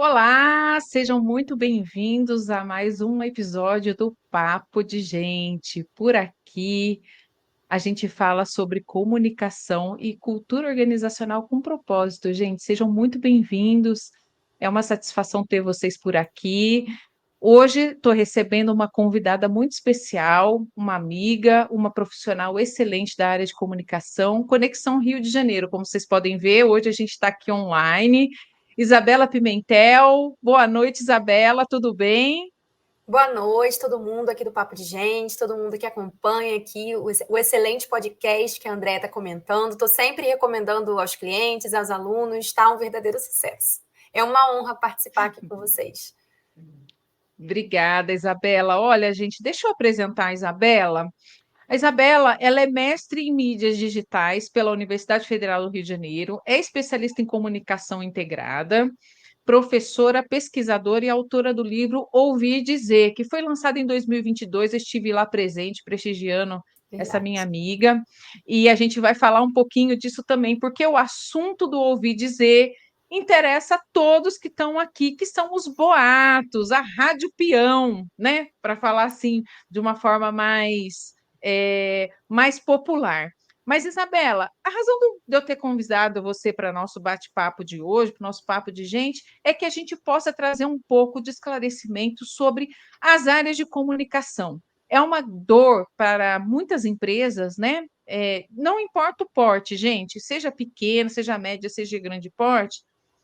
Olá, sejam muito bem-vindos a mais um episódio do Papo de Gente. Por aqui, a gente fala sobre comunicação e cultura organizacional com propósito. Gente, sejam muito bem-vindos. É uma satisfação ter vocês por aqui. Hoje estou recebendo uma convidada muito especial, uma amiga, uma profissional excelente da área de comunicação, Conexão Rio de Janeiro. Como vocês podem ver, hoje a gente está aqui online. Isabela Pimentel, boa noite, Isabela, tudo bem? Boa noite, todo mundo aqui do Papo de Gente, todo mundo que acompanha aqui o excelente podcast que a André está comentando. Estou sempre recomendando aos clientes, aos alunos, está um verdadeiro sucesso. É uma honra participar aqui com vocês. Obrigada, Isabela. Olha, gente, deixa eu apresentar a Isabela. A Isabela, ela é mestre em mídias digitais pela Universidade Federal do Rio de Janeiro, é especialista em comunicação integrada, professora, pesquisadora e autora do livro Ouvir Dizer, que foi lançado em 2022. Eu estive lá presente, prestigiando essa minha Verdade. amiga, e a gente vai falar um pouquinho disso também, porque o assunto do Ouvir Dizer interessa a todos que estão aqui, que são os boatos, a rádio peão, né? Para falar assim de uma forma mais popular. Mas, Isabela, a razão de eu ter convidado você para nosso bate-papo de hoje, para o nosso papo de gente, é que a gente possa trazer um pouco de esclarecimento sobre as áreas de comunicação. É uma dor para muitas empresas, né? Não importa o porte, gente, seja pequeno, seja média, seja grande porte,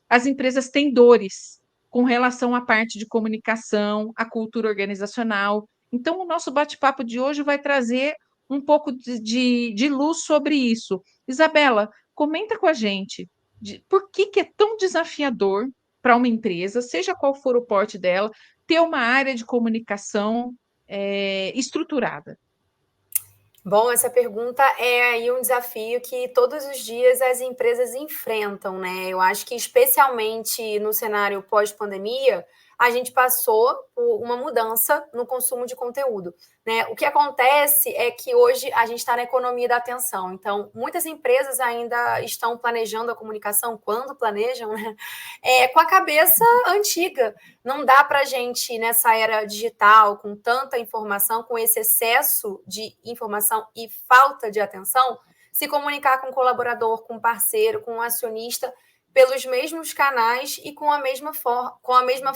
as empresas têm dores com relação à parte de comunicação, à cultura organizacional. Então, o nosso bate-papo de hoje vai trazer um pouco de luz sobre isso. Isabela, comenta com a gente por que é tão desafiador para uma empresa, seja qual for o porte dela, ter uma área de comunicação estruturada. Bom, essa pergunta é aí um desafio que todos os dias as empresas enfrentam, né? Eu acho que especialmente no cenário pós-pandemia, a gente passou por uma mudança no consumo de conteúdo, né? O que acontece é que hoje a gente está na economia da atenção, então muitas empresas ainda estão planejando a comunicação quando planejam, né? Com a cabeça antiga. Não dá para a gente, nessa era digital, com tanta informação, com esse excesso de informação e falta de atenção, se comunicar com o colaborador, com o parceiro, com o acionista, pelos mesmos canais e com a mesma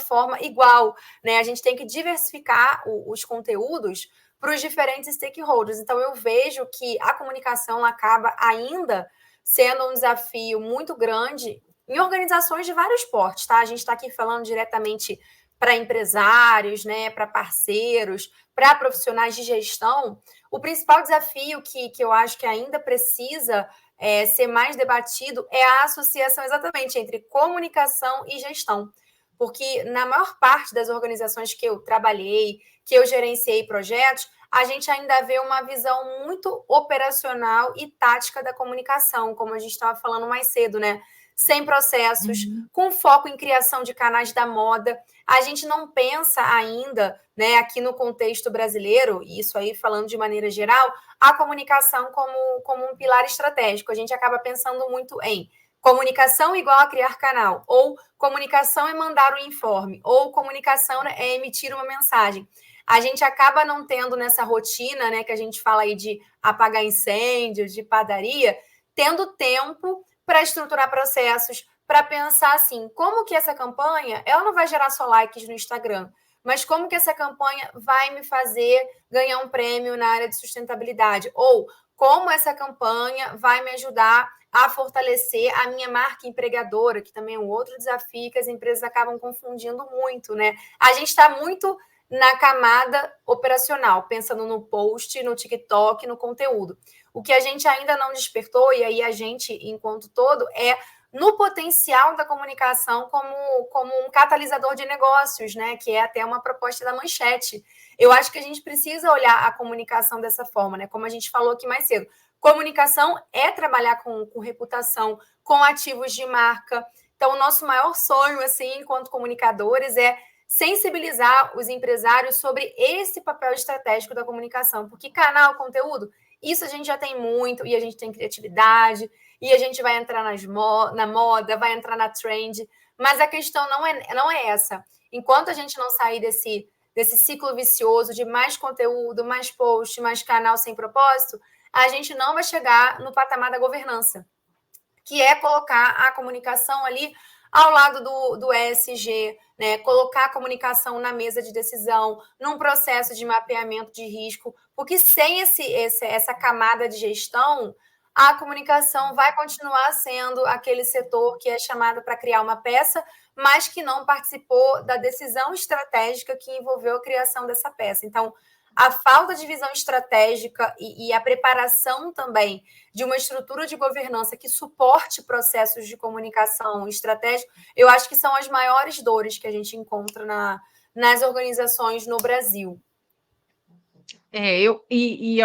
forma igual. Né? A gente tem que diversificar os conteúdos para os diferentes stakeholders. Então, eu vejo que a comunicação acaba ainda sendo um desafio muito grande em organizações de vários portes, tá? A gente está aqui falando diretamente para empresários, né, para parceiros, para profissionais de gestão. O principal desafio que eu acho que ainda precisa ser mais debatido é a associação exatamente entre comunicação e gestão. Porque na maior parte das organizações que eu trabalhei, que eu gerenciei projetos, a gente ainda vê uma visão muito operacional e tática da comunicação, como a gente estava falando mais cedo, né? Sem processos, Uhum. com foco em criação de canais da moda. A gente não pensa ainda, né, aqui no contexto brasileiro, e isso aí falando de maneira geral, a comunicação como um pilar estratégico. A gente acaba pensando muito em comunicação igual a criar canal, ou comunicação é mandar um informe, ou comunicação é emitir uma mensagem. A gente acaba não tendo nessa rotina, né, que a gente fala aí de apagar incêndios, de padaria, tendo tempo para estruturar processos, para pensar assim, como que essa campanha, ela não vai gerar só likes no Instagram, mas como que essa campanha vai me fazer ganhar um prêmio na área de sustentabilidade? Ou como essa campanha vai me ajudar a fortalecer a minha marca empregadora, que também é um outro desafio que as empresas acabam confundindo muito, né? A gente está muito na camada operacional, pensando no post, no TikTok, no conteúdo. O que a gente ainda não despertou, e aí a gente, enquanto todo, é no potencial da comunicação como um catalisador de negócios, né? Que é até uma proposta da Manchete. Eu acho que a gente precisa olhar a comunicação dessa forma, né? Como a gente falou aqui mais cedo. Comunicação é trabalhar com reputação, com ativos de marca. Então, o nosso maior sonho, assim, enquanto comunicadores, é sensibilizar os empresários sobre esse papel estratégico da comunicação. Porque canal, conteúdo, isso a gente já tem muito, e a gente tem criatividade, e a gente vai entrar na moda, vai entrar na trend, mas a questão não é essa. Enquanto a gente não sair desse ciclo vicioso de mais conteúdo, mais post, mais canal sem propósito, a gente não vai chegar no patamar da governança, que é colocar a comunicação ali ao lado do ESG, né? Colocar a comunicação na mesa de decisão, num processo de mapeamento de risco, porque sem essa camada de gestão, a comunicação vai continuar sendo aquele setor que é chamado para criar uma peça, mas que não participou da decisão estratégica que envolveu a criação dessa peça. Então, a falta de visão estratégica e a preparação também de uma estrutura de governança que suporte processos de comunicação estratégica, eu acho que são as maiores dores que a gente encontra nas organizações no Brasil.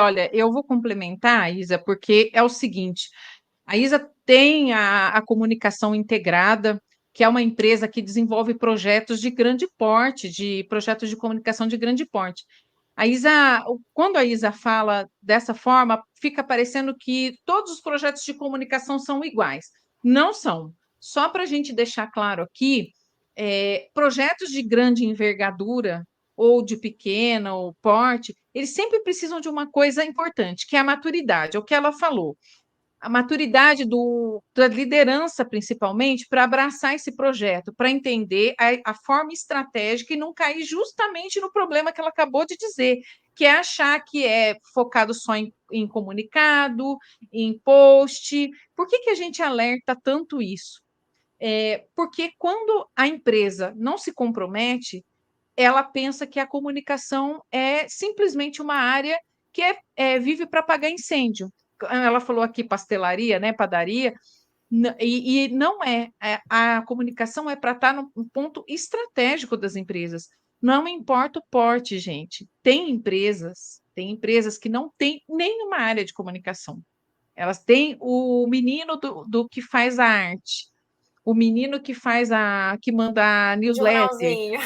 Olha, eu vou complementar, Isa, porque é o seguinte: a Isa tem a comunicação integrada, que é uma empresa que desenvolve projetos de grande porte, de projetos de comunicação de grande porte. Quando a Isa fala dessa forma, fica parecendo que todos os projetos de comunicação são iguais. Não são. Só para a gente deixar claro aqui, projetos de grande envergadura ou de pequena ou porte, eles sempre precisam de uma coisa importante, que é a maturidade, é o que ela falou. A maturidade da liderança, principalmente, para abraçar esse projeto, para entender a forma estratégica e não cair justamente no problema que ela acabou de dizer, que é achar que é focado só em comunicado, em post. Por que a gente alerta tanto isso? Porque quando a empresa não se compromete, ela pensa que a comunicação é simplesmente uma área que vive para apagar incêndio. Ela falou aqui pastelaria, né, padaria, e não é. A comunicação é para estar no ponto estratégico das empresas. Não importa o porte, gente. Tem empresas que não têm nenhuma área de comunicação. Elas têm o menino do que faz a arte, o menino que manda a newsletter. Jornalzinho.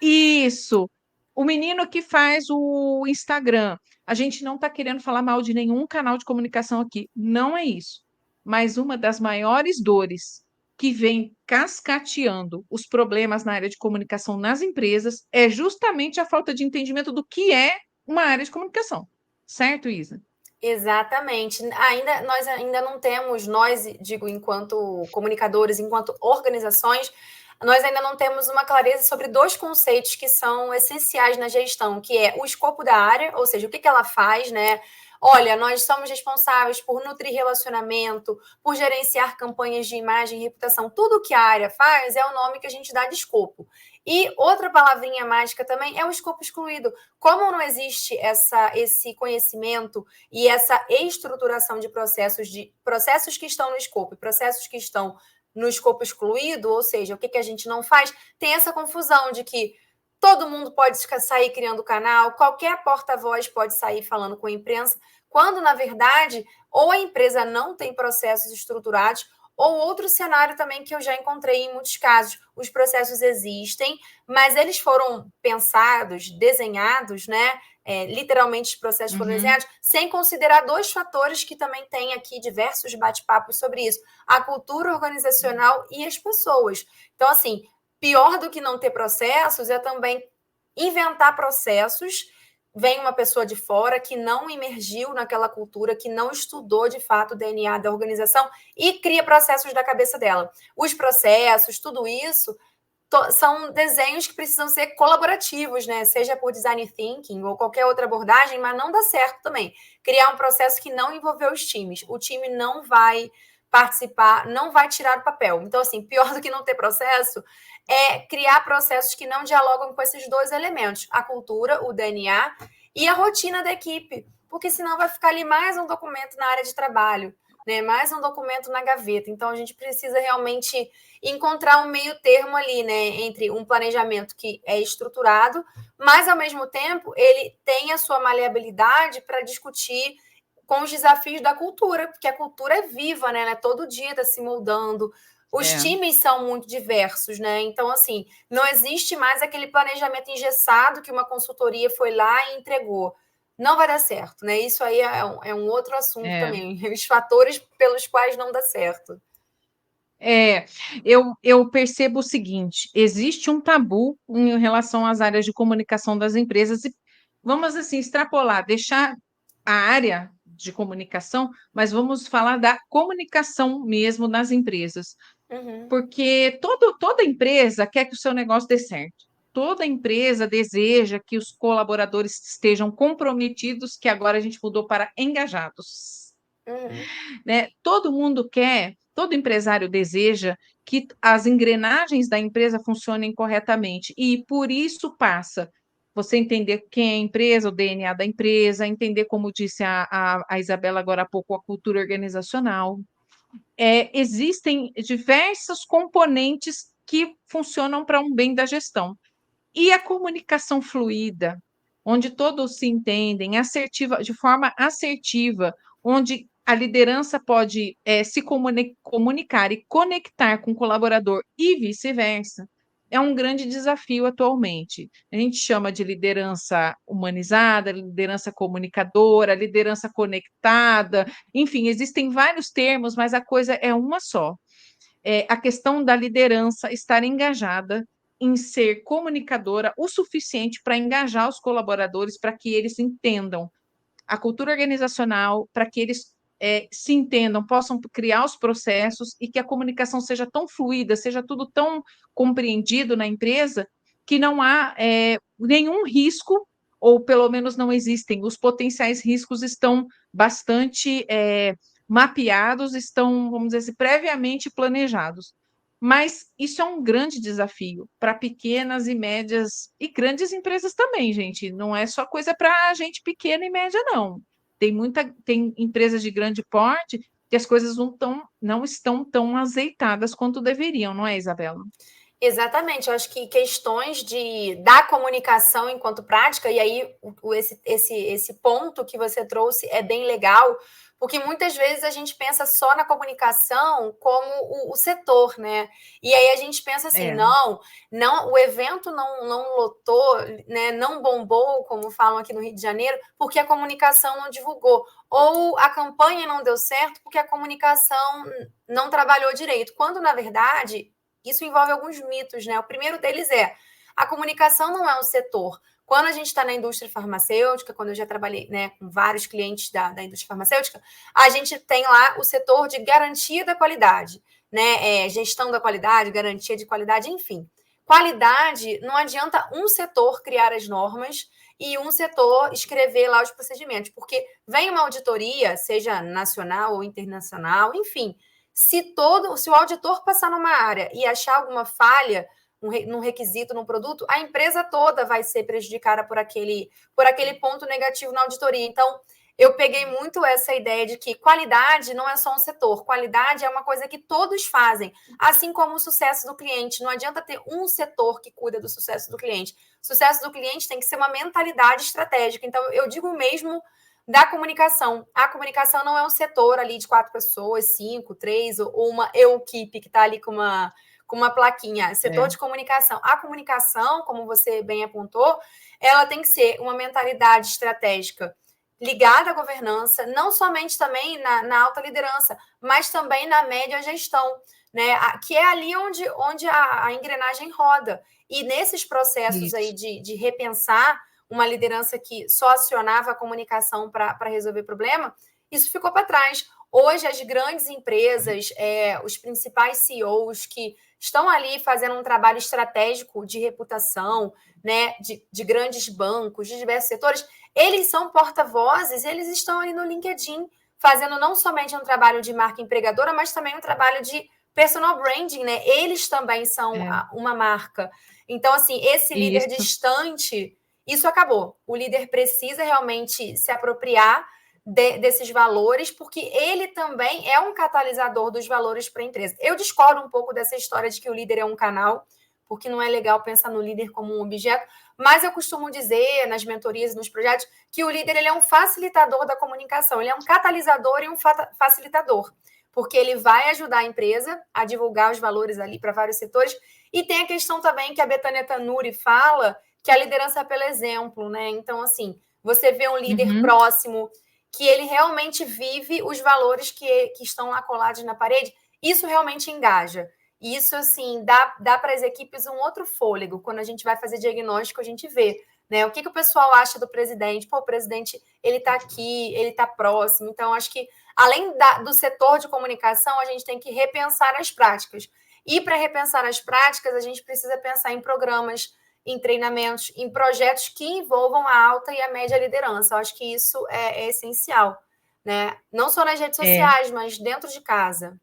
Isso, o menino que faz o Instagram. A gente não está querendo falar mal de nenhum canal de comunicação aqui, não é isso. Mas uma das maiores dores que vem cascateando os problemas na área de comunicação nas empresas é justamente a falta de entendimento do que é uma área de comunicação. Certo, Isa? Exatamente. Nós ainda não temos, nós, digo, enquanto comunicadores, enquanto organizações, nós ainda não temos uma clareza sobre dois conceitos que são essenciais na gestão, que é o escopo da área, ou seja, o que ela faz, né? Olha, nós somos responsáveis por nutrir relacionamento, por gerenciar campanhas de imagem e reputação. Tudo que a área faz é o nome que a gente dá de escopo. E outra palavrinha mágica também é o escopo excluído. Como não existe esse conhecimento e essa estruturação de processos que estão no escopo e processos que estão no escopo excluído, ou seja, o que a gente não faz, tem essa confusão de que todo mundo pode sair criando canal, qualquer porta-voz pode sair falando com a imprensa, quando, na verdade, ou a empresa não tem processos estruturados, ou outro cenário também que eu já encontrei em muitos casos. Os processos existem, mas eles foram pensados, desenhados, né? Literalmente os processos foram desenhados, sem considerar dois fatores que também tem aqui diversos bate-papos sobre isso: a cultura organizacional e as pessoas. Então, assim, pior do que não ter processos é também inventar processos. Vem uma pessoa de fora que não imergiu naquela cultura, que não estudou de fato o DNA da organização e cria processos da cabeça dela. Os processos, tudo isso, são desenhos que precisam ser colaborativos, né? Seja por design thinking ou qualquer outra abordagem, mas não dá certo também. Criar um processo que não envolveu os times. O time não vai participar, não vai tirar o papel. Então, assim, pior do que não ter processo é criar processos que não dialogam com esses dois elementos: a cultura, o DNA e a rotina da equipe, porque senão vai ficar ali mais um documento na área de trabalho, né? Mais um documento na gaveta. Então, a gente precisa realmente encontrar um meio termo ali, né? Entre um planejamento que é estruturado, mas, ao mesmo tempo, ele tem a sua maleabilidade para discutir com os desafios da cultura, porque a cultura é viva, né? Ela é todo dia está se moldando. Os times são muito diversos, né? Então, assim, não existe mais aquele planejamento engessado que uma consultoria foi lá e entregou. não vai dar certo, né? Isso aí é um outro assunto É. também, os fatores pelos quais não dá certo. É, eu percebo o seguinte: existe um tabu em relação às áreas de comunicação das empresas, e vamos assim extrapolar, deixar a área de comunicação, mas vamos falar da comunicação mesmo nas empresas, Uhum, porque toda empresa quer que o seu negócio dê certo. Toda empresa deseja que os colaboradores estejam comprometidos, que agora a gente mudou para engajados, uhum. né? Todo mundo quer, todo empresário deseja que as engrenagens da empresa funcionem corretamente, e por isso passa você entender quem é a empresa, o DNA da empresa, entender, como disse a Isabela agora há pouco, a cultura organizacional. Existem diversos componentes que funcionam para um bem da gestão. E a comunicação fluida, onde todos se entendem, assertiva, de forma assertiva, onde a liderança pode se comunicar e conectar com o colaborador e vice-versa, é um grande desafio atualmente. A gente chama de liderança humanizada, liderança comunicadora, liderança conectada, enfim, existem vários termos, mas a coisa é uma só. A questão da liderança estar engajada em ser comunicadora o suficiente para engajar os colaboradores, para que eles entendam a cultura organizacional, para que eles se entendam, possam criar os processos e que a comunicação seja tão fluida, seja tudo tão compreendido na empresa, que não há nenhum risco, ou pelo menos não existem. Os potenciais riscos estão bastante mapeados, estão, vamos dizer assim, previamente planejados. Mas isso é um grande desafio para pequenas e médias e grandes empresas também, gente. Não é só coisa para gente pequena e média, não. Tem empresas de grande porte que as coisas não estão tão azeitadas quanto deveriam, não é, Isabela? Exatamente, eu acho que questões da comunicação enquanto prática, e aí esse ponto que você trouxe é bem legal, porque muitas vezes a gente pensa só na comunicação como o setor, né? E aí a gente pensa assim, É, não, o evento não lotou, né? Não bombou, como falam aqui no Rio de Janeiro, porque a comunicação não divulgou. Ou a campanha não deu certo porque a comunicação não trabalhou direito. Quando, na verdade, isso envolve alguns mitos, né? O primeiro deles é a comunicação não é um setor. Quando a gente está na indústria farmacêutica, quando eu já trabalhei, né, com vários clientes da indústria farmacêutica, a gente tem lá o setor de garantia da qualidade, né? Gestão da qualidade, garantia de qualidade, enfim. Qualidade, não adianta um setor criar as normas e um setor escrever lá os procedimentos, porque vem uma auditoria, seja nacional ou internacional, enfim, se o auditor passar numa área e achar alguma falha num requisito, num produto, a empresa toda vai ser prejudicada por aquele ponto negativo na auditoria. Então, eu peguei muito essa ideia de que qualidade não é só um setor, qualidade é uma coisa que todos fazem, assim como o sucesso do cliente. Não adianta ter um setor que cuida do sucesso do cliente. O sucesso do cliente tem que ser uma mentalidade estratégica. Então, eu digo mesmo da comunicação. A comunicação não é um setor ali de 4 pessoas, 5, 3, ou uma equipe que está ali com uma plaquinha. Setor é, de comunicação. A comunicação, como você bem apontou, ela tem que ser uma mentalidade estratégica ligada à governança, não somente também na alta liderança, mas também na média gestão, né? Que é ali onde a engrenagem roda. E nesses processos aí isso. de repensar uma liderança que só acionava a comunicação para resolver problema, isso ficou para trás. Hoje, as grandes empresas, os principais CEOs que estão ali fazendo um trabalho estratégico de reputação, né, de grandes bancos, de diversos setores, eles são porta-vozes, eles estão ali no LinkedIn, fazendo não somente um trabalho de marca empregadora, mas também um trabalho de personal branding, né? Eles também são É, uma marca. Então, assim, esse líder isso. distante, isso acabou. O líder precisa realmente se apropriar desses valores, porque ele também é um catalisador dos valores para a empresa. Eu discordo um pouco dessa história de que o líder é um canal, porque não é legal pensar no líder como um objeto, mas eu costumo dizer nas mentorias e nos projetos que o líder ele é um facilitador da comunicação, ele é um catalisador e um facilitador, porque ele vai ajudar a empresa a divulgar os valores ali para vários setores. E tem a questão também que a Betânia Tanuri fala, que a liderança é pelo exemplo, né? Então, assim, você vê um líder próximo, que ele realmente vive os valores que estão lá colados na parede, isso realmente engaja. E isso, assim, dá para as equipes um outro fôlego. Quando a gente vai fazer diagnóstico, a gente vê, né? O que o pessoal acha do presidente? Pô, o presidente, ele está aqui, ele está próximo. Então, acho que, além do setor de comunicação, a gente tem que repensar as práticas. E, para repensar as práticas, a gente precisa pensar em programas, em treinamentos, em projetos que envolvam a alta e a média liderança. Eu acho que isso é essencial, né? Não só nas redes sociais, mas dentro de casa.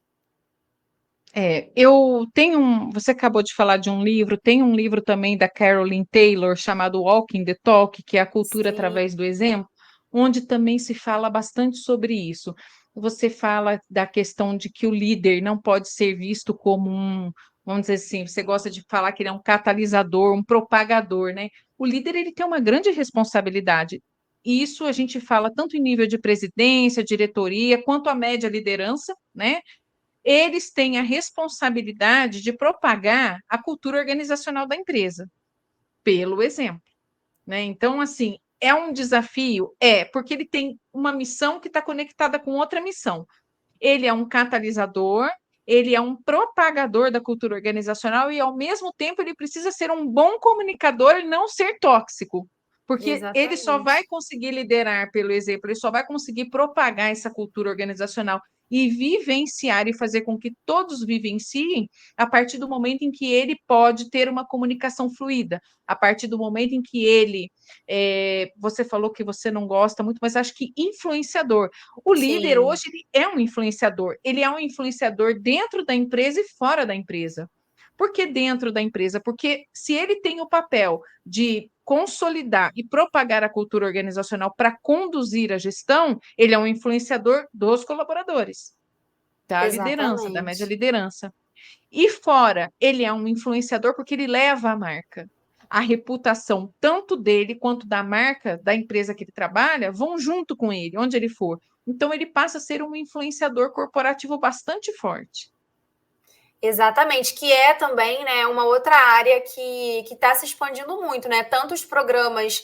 Eu tenho você acabou de falar de um livro, tem um livro também da Carolyn Taylor chamado Walking the Talk, que é a cultura através do exemplo, onde também se fala bastante sobre isso. Você fala da questão de que o líder não pode ser visto como vamos dizer assim, você gosta de falar que ele é um catalisador, um propagador, né? O líder ele tem uma grande responsabilidade. E isso a gente fala tanto em nível de presidência, diretoria, quanto a média liderança, né? Eles têm a responsabilidade de propagar a cultura organizacional da empresa, pelo exemplo, né? Então, assim, é um desafio? Porque ele tem uma missão que está conectada com outra missão. Ele é um catalisador, ele é um propagador da cultura organizacional e, ao mesmo tempo, ele precisa ser um bom comunicador e não ser tóxico. Porque ele só vai conseguir liderar pelo exemplo, ele só vai conseguir propagar essa cultura organizacional e vivenciar e fazer com que todos vivenciem a partir do momento em que ele pode ter uma comunicação fluida, a partir do momento em que ele, você falou que você não gosta muito, mas acho que influenciador. O líder hoje ele é um influenciador, ele é um influenciador dentro da empresa e fora da empresa. Por que dentro da empresa? Porque se ele tem o papel de consolidar e propagar a cultura organizacional para conduzir a gestão, ele é um influenciador dos colaboradores, da liderança, da média liderança. E fora, ele é um influenciador porque ele leva a marca. A reputação, tanto dele quanto da marca da empresa que ele trabalha, vão junto com ele, onde ele for. Então, ele passa a ser um influenciador corporativo bastante forte. Exatamente, que é também, né, uma outra área que está se expandindo muito, né? Tanto os programas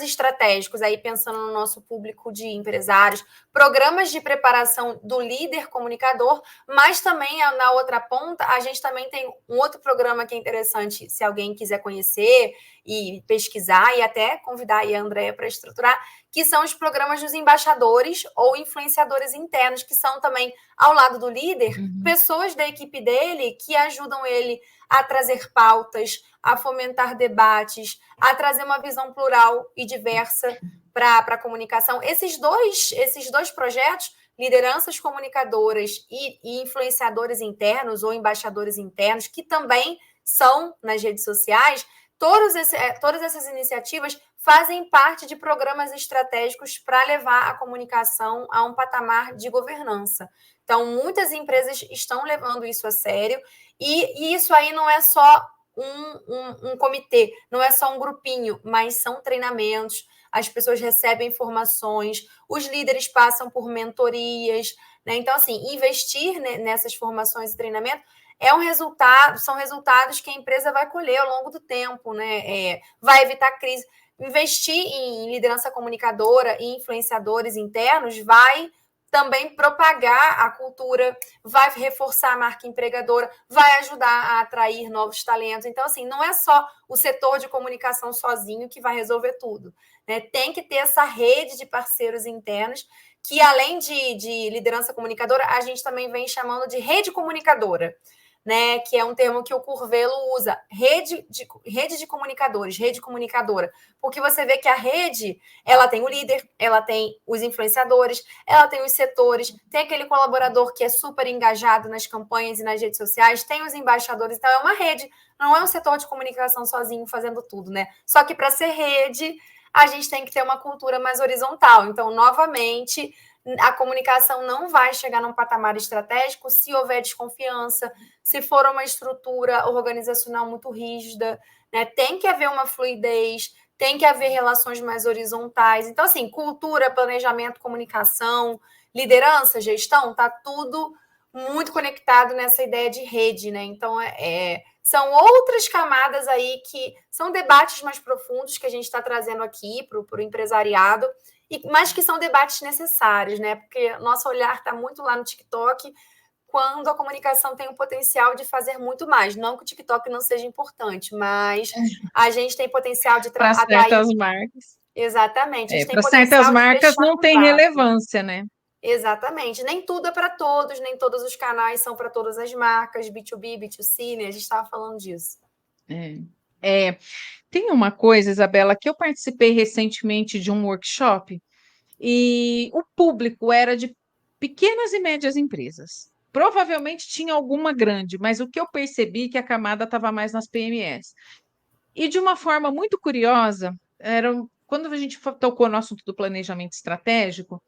estratégicos, aí pensando no nosso público de empresários, programas de preparação do líder comunicador, mas também na outra ponta, a gente também tem um outro programa que é interessante, se alguém quiser conhecer e pesquisar, e até convidar aí a Andréia para estruturar, que são os programas dos embaixadores ou influenciadores internos, que são também, ao lado do líder, pessoas da equipe dele que ajudam ele a trazer pautas, a fomentar debates, a trazer uma visão plural e diversa para a comunicação. Esses dois projetos, lideranças comunicadoras e influenciadores internos ou embaixadores internos, que também são nas redes sociais, todas essas iniciativas fazem parte de programas estratégicos para levar a comunicação a um patamar de governança. Então, muitas empresas estão levando isso a sério, e isso aí não é só um comitê, não é só um grupinho, mas são treinamentos, as pessoas recebem informações, os líderes passam por mentorias, né? Então, assim, investir nessas formações e treinamento são resultados que a empresa vai colher ao longo do tempo, né? Vai evitar crise. Investir em liderança comunicadora e influenciadores internos vai também propagar a cultura, vai reforçar a marca empregadora, vai ajudar a atrair novos talentos. Então, assim, não é só o setor de comunicação sozinho que vai resolver tudo, né? Tem que ter essa rede de parceiros internos que, além de liderança comunicadora, a gente também vem chamando de rede comunicadora, né, que é um termo que o Curvelo usa, rede de comunicadores, rede comunicadora, porque você vê que a rede, ela tem o líder, ela tem os influenciadores, ela tem os setores, tem aquele colaborador que é super engajado nas campanhas e nas redes sociais, tem os embaixadores, então é uma rede, não é um setor de comunicação sozinho fazendo tudo, né? Só que para ser rede, a gente tem que ter uma cultura mais horizontal. Então, novamente, a comunicação não vai chegar num patamar estratégico se houver desconfiança, se for uma estrutura organizacional muito rígida, né? Tem que haver uma fluidez, tem que haver relações mais horizontais. Então, assim, cultura, planejamento, comunicação, liderança, gestão, tá tudo muito conectado nessa ideia de rede, né? Então, são outras camadas aí que são debates mais profundos que a gente está trazendo aqui para o empresariado, mas que são debates necessários, né? Porque nosso olhar está muito lá no TikTok, quando a comunicação tem o potencial de fazer muito mais. Não que o TikTok não seja importante, mas a gente tem potencial de Para atrair. certas marcas. Exatamente, a gente tem Para certas potencial de marcas fechar não tem contrato. relevância, né? Exatamente. Nem tudo é para todos, nem todos os canais são para todas as marcas, B2B, B2C, né? A gente estava falando disso. Tem uma coisa, Isabela, que eu participei recentemente de um workshop e o público era de pequenas e médias empresas. Provavelmente tinha alguma grande, mas o que eu percebi é que a camada estava mais nas PMEs. E de uma forma muito curiosa, quando a gente tocou no assunto do planejamento estratégico,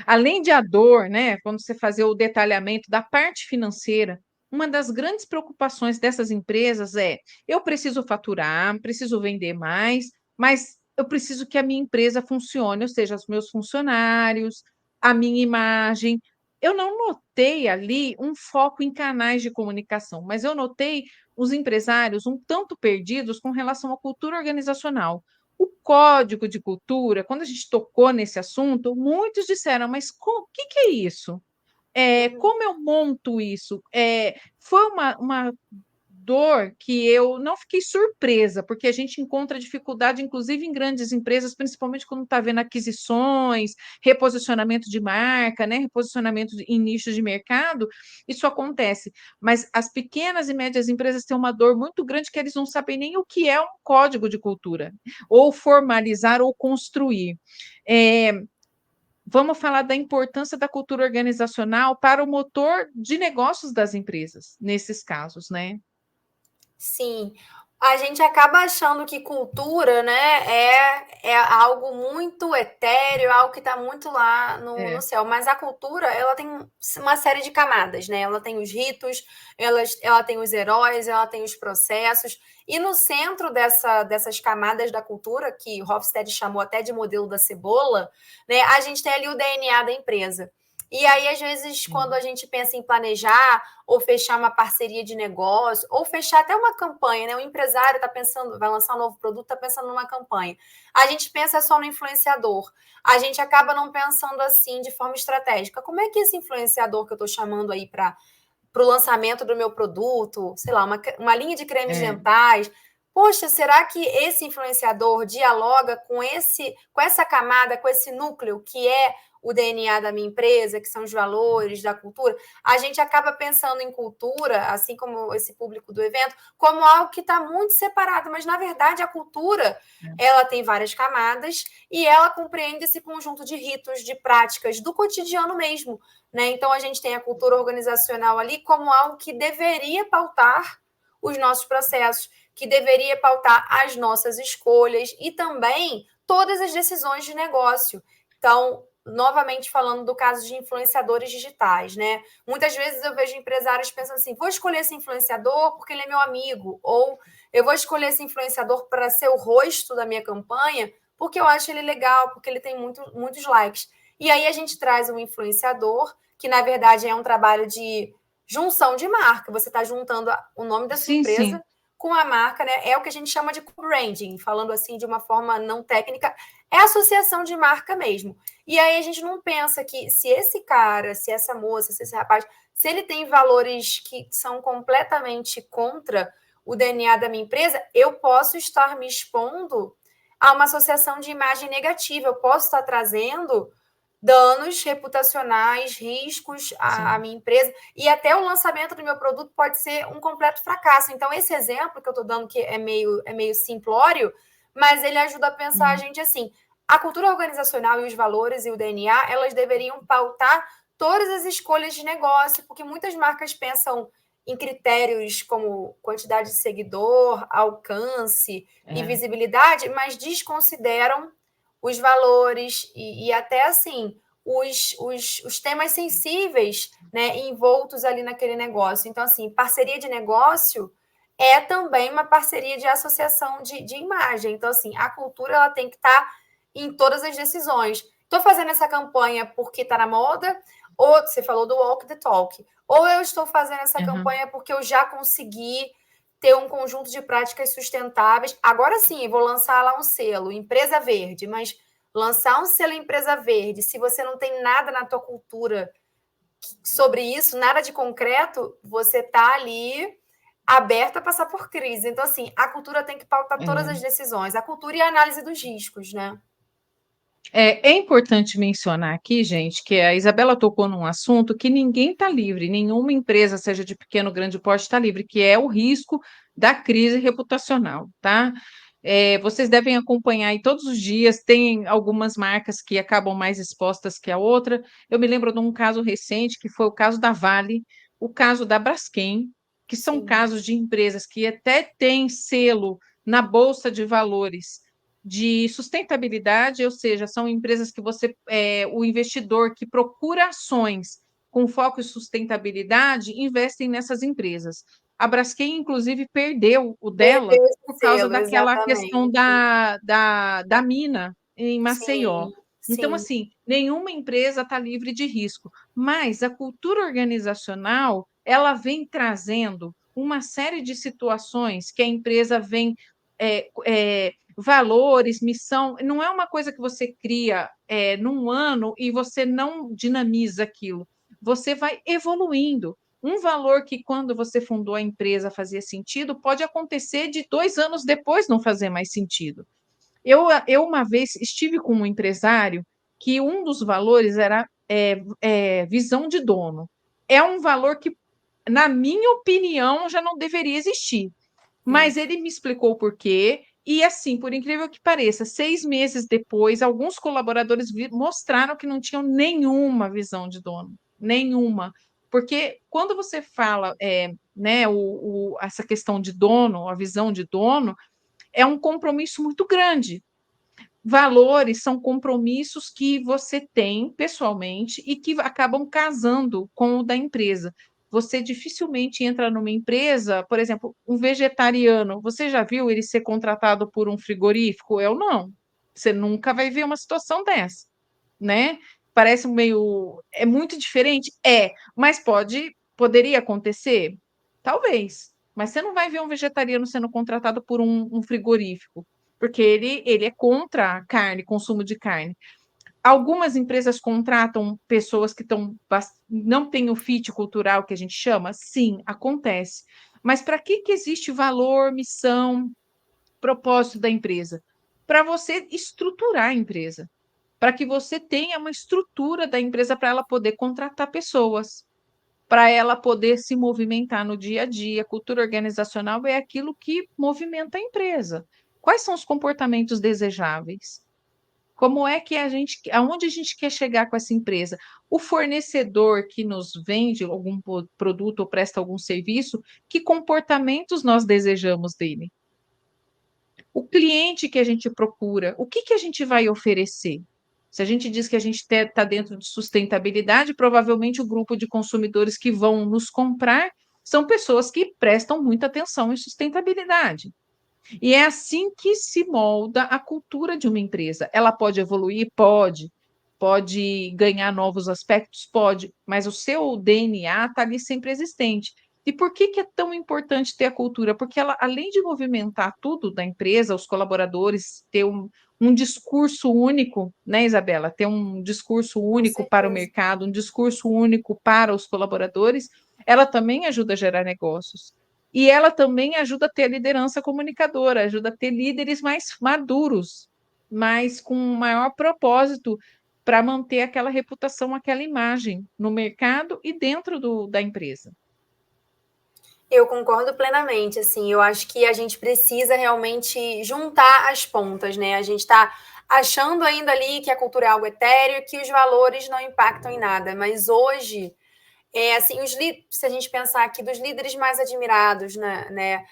além de a dor, né, quando você fazer o detalhamento da parte financeira, uma das grandes preocupações dessas empresas é: eu preciso faturar, preciso vender mais, mas eu preciso que a minha empresa funcione, ou seja, os meus funcionários, a minha imagem. Eu não notei ali um foco em canais de comunicação, mas eu notei os empresários um tanto perdidos com relação à cultura organizacional. O código de cultura, quando a gente tocou nesse assunto, muitos disseram, mas o que é isso? Como eu monto isso? Foi uma dor que eu não fiquei surpresa, porque a gente encontra dificuldade, inclusive em grandes empresas, principalmente quando está vendo aquisições, reposicionamento de marca, né, reposicionamento em nichos de mercado, isso acontece. Mas as pequenas e médias empresas têm uma dor muito grande que eles não sabem nem o que é um código de cultura, ou formalizar ou construir. Vamos falar da importância da cultura organizacional para o motor de negócios das empresas, nesses casos, né? Sim, a gente acaba achando que cultura, né, é algo muito etéreo, algo que está muito lá no É. céu. Mas a cultura, ela tem uma série de camadas, né? Ela tem os ritos, ela tem os heróis, ela tem os processos. E no centro dessas camadas da cultura, que Hofstede chamou até de modelo da cebola, né, a gente tem ali o DNA da empresa. E aí, às vezes, quando a gente pensa em planejar ou fechar uma parceria de negócio, ou fechar até uma campanha, né? O empresário está pensando, vai lançar um novo produto, está pensando numa campanha. A gente pensa só no influenciador. A gente acaba não pensando assim de forma estratégica. Como é que esse influenciador que eu estou chamando aí para o lançamento do meu produto, sei lá, uma linha de cremes dentais. Poxa, será que esse influenciador dialoga com essa camada, com esse núcleo que é o DNA da minha empresa, que são os valores da cultura? A gente acaba pensando em cultura, assim como esse público do evento, como algo que está muito separado, mas na verdade a cultura ela tem várias camadas e ela compreende esse conjunto de ritos, de práticas do cotidiano mesmo. Né? Então, a gente tem a cultura organizacional ali como algo que deveria pautar os nossos processos, que deveria pautar as nossas escolhas e também todas as decisões de negócio. Então, novamente falando do caso de influenciadores digitais, né? Muitas vezes eu vejo empresários pensando assim: vou escolher esse influenciador porque ele é meu amigo, ou eu vou escolher esse influenciador para ser o rosto da minha campanha porque eu acho ele legal, porque ele tem muitos likes. E aí a gente traz um influenciador, que na verdade é um trabalho de junção de marca. Você está juntando o nome da sua Sim, sim. empresa com a marca, né? É o que a gente chama de branding, falando assim de uma forma não técnica, é associação de marca mesmo. E aí a gente não pensa que se esse cara, se essa moça, se esse rapaz, se ele tem valores que são completamente contra o DNA da minha empresa, eu posso estar me expondo a uma associação de imagem negativa. Eu posso estar trazendo danos reputacionais, riscos à minha empresa, e até o lançamento do meu produto pode ser um completo fracasso. Então, esse exemplo que eu estou dando, que é meio simplório, mas ele ajuda a pensar a gente assim: a cultura organizacional e os valores e o DNA, elas deveriam pautar todas as escolhas de negócio, porque muitas marcas pensam em critérios como quantidade de seguidor, alcance e visibilidade, mas desconsideram os valores e até assim os temas sensíveis, né, envoltos ali naquele negócio. Então, assim, parceria de negócio é também uma parceria de associação de imagem. Então, assim, a cultura ela tem que estar em todas as decisões. Estou fazendo essa campanha porque está na moda, ou você falou do walk the talk, ou eu estou fazendo essa Uhum. campanha porque eu já consegui ter um conjunto de práticas sustentáveis. Agora sim, vou lançar lá um selo, Empresa Verde, mas lançar um selo Empresa Verde, se você não tem nada na tua cultura sobre isso, nada de concreto, você está ali aberta a passar por crise. Então, assim, a cultura tem que pautar todas as decisões, a cultura e a análise dos riscos, né? É importante mencionar aqui, gente, que a Isabela tocou num assunto que ninguém está livre, nenhuma empresa, seja de pequeno ou grande porte, está livre, que é o risco da crise reputacional, tá? Vocês devem acompanhar aí todos os dias, tem algumas marcas que acabam mais expostas que a outra. Eu me lembro de um caso recente, que foi o caso da Vale, o caso da Braskem, que são Sim. casos de empresas que até têm selo na Bolsa de Valores de sustentabilidade, ou seja, são empresas que o investidor que procura ações com foco em sustentabilidade, investem nessas empresas. A Braskem, inclusive, perdeu o dela Perdeu esse por causa selo, daquela questão exatamente. da mina em Maceió. Sim, Então, sim. assim, nenhuma empresa está livre de risco, mas a cultura organizacional ela vem trazendo uma série de situações que a empresa vem valores, missão, não é uma coisa que você cria num ano e você não dinamiza aquilo. Você vai evoluindo. Um valor que, quando você fundou a empresa, fazia sentido, pode acontecer de 2 anos depois não fazer mais sentido. Eu uma vez estive com um empresário que um dos valores era visão de dono. É um valor que, na minha opinião, já não deveria existir. Mas ele me explicou o porquê, e assim, por incrível que pareça, 6 meses depois, alguns colaboradores mostraram que não tinham nenhuma visão de dono, nenhuma. Porque quando você fala né, essa questão de dono, a visão de dono, é um compromisso muito grande. Valores são compromissos que você tem pessoalmente e que acabam casando com o da empresa. Você dificilmente entra numa empresa, por exemplo, um vegetariano. Você já viu ele ser contratado por um frigorífico? Eu não. Você nunca vai ver uma situação dessa, né? Parece meio. É muito diferente? Mas poderia acontecer? Talvez. Mas você não vai ver um vegetariano sendo contratado por um frigorífico, porque ele é contra a carne, consumo de carne. Algumas empresas contratam pessoas que não têm o fit cultural que a gente chama? Sim, acontece. Mas para que existe valor, missão, propósito da empresa? Para você estruturar a empresa, para que você tenha uma estrutura da empresa para ela poder contratar pessoas, para ela poder se movimentar no dia a dia. Cultura organizacional é aquilo que movimenta a empresa. Quais são os comportamentos desejáveis? Como é que aonde a gente quer chegar com essa empresa? O fornecedor que nos vende algum produto ou presta algum serviço, que comportamentos nós desejamos dele? O cliente que a gente procura, o que a gente vai oferecer? Se a gente diz que a gente está dentro de sustentabilidade, provavelmente o grupo de consumidores que vão nos comprar são pessoas que prestam muita atenção em sustentabilidade. E é assim que se molda a cultura de uma empresa. Ela pode evoluir? Pode ganhar novos aspectos? Pode, mas o seu DNA está ali sempre existente. E por que é tão importante ter a cultura? Porque ela, além de movimentar tudo da empresa, os colaboradores, ter um discurso único, né, Isabela? Ter um discurso Com único para o certeza. mercado, um discurso único para os colaboradores, ela também ajuda a gerar negócios. E ela também ajuda a ter a liderança comunicadora, ajuda a ter líderes mais maduros, mas com maior propósito para manter aquela reputação, aquela imagem no mercado e dentro da empresa. Eu concordo plenamente, assim, eu acho que a gente precisa realmente juntar as pontas, né? A gente está achando ainda ali que a cultura é algo etéreo, que os valores não impactam em nada, mas hoje assim, se a gente pensar aqui dos líderes mais admirados, né,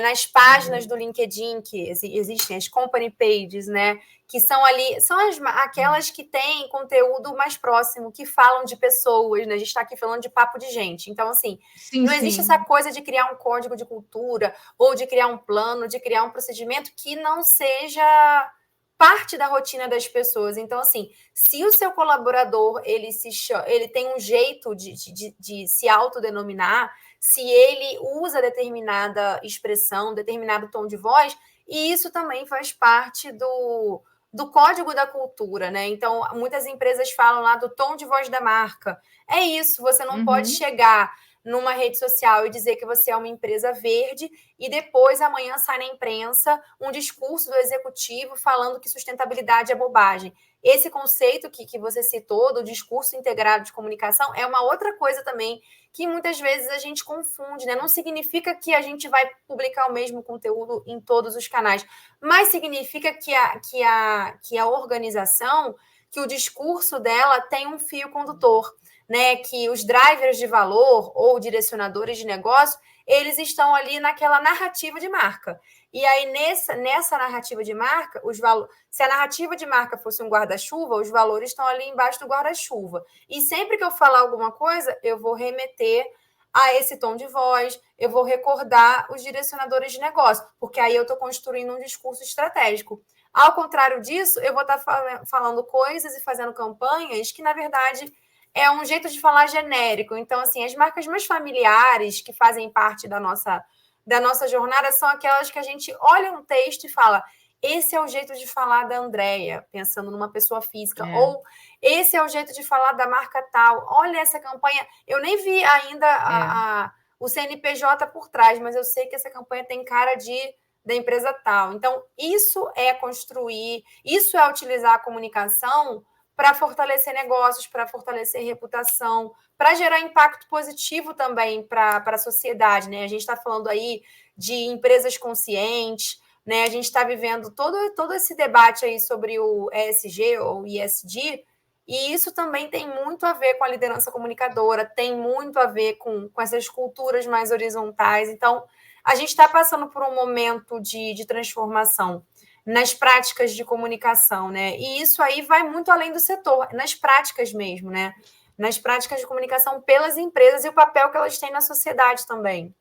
nas páginas do LinkedIn que existem, as company pages, né, que são ali, são aquelas que têm conteúdo mais próximo, que falam de pessoas, né, a gente está aqui falando de papo de gente. Então, assim, Sim, não existe essa sim. coisa de criar um código de cultura ou de criar um plano, de criar um procedimento que não seja parte da rotina das pessoas. Então, assim, se o seu colaborador ele tem um jeito de se autodenominar, se ele usa determinada expressão, determinado tom de voz, e isso também faz parte do código da cultura, né? Então, muitas empresas falam lá do tom de voz da marca. É isso, você não pode chegar numa rede social e dizer que você é uma empresa verde e depois amanhã sai na imprensa um discurso do executivo falando que sustentabilidade é bobagem. Esse conceito que você citou do discurso integrado de comunicação é uma outra coisa também que muitas vezes a gente confunde, né? Não significa que a gente vai publicar o mesmo conteúdo em todos os canais, mas significa que a organização, que o discurso dela tem um fio condutor, né? Que os drivers de valor ou direcionadores de negócio, eles estão ali naquela narrativa de marca. E aí, nessa narrativa de marca, se a narrativa de marca fosse um guarda-chuva, os valores estão ali embaixo do guarda-chuva. E sempre que eu falar alguma coisa, eu vou remeter a esse tom de voz, eu vou recordar os direcionadores de negócio, porque aí eu estou construindo um discurso estratégico. Ao contrário disso, eu vou estar falando coisas e fazendo campanhas que, na verdade, é um jeito de falar genérico. Então, assim, as marcas mais familiares que fazem parte da nossa jornada são aquelas que a gente olha um texto e fala: esse é o jeito de falar da Andrea, pensando numa pessoa física, ou esse é o jeito de falar da marca tal. Olha essa campanha. Eu nem vi ainda o CNPJ por trás, mas eu sei que essa campanha tem cara da empresa tal. Então, isso é construir, isso é utilizar a comunicação para fortalecer negócios, para fortalecer reputação, para gerar impacto positivo também para a sociedade, né? A gente está falando aí de empresas conscientes, né? A gente está vivendo todo esse debate aí sobre o ESG ou ISD, e isso também tem muito a ver com a liderança comunicadora, tem muito a ver com essas culturas mais horizontais. Então, a gente está passando por um momento de transformação nas práticas de comunicação, né? E isso aí vai muito além do setor, nas práticas mesmo, né? Nas práticas de comunicação pelas empresas e o papel que elas têm na sociedade também.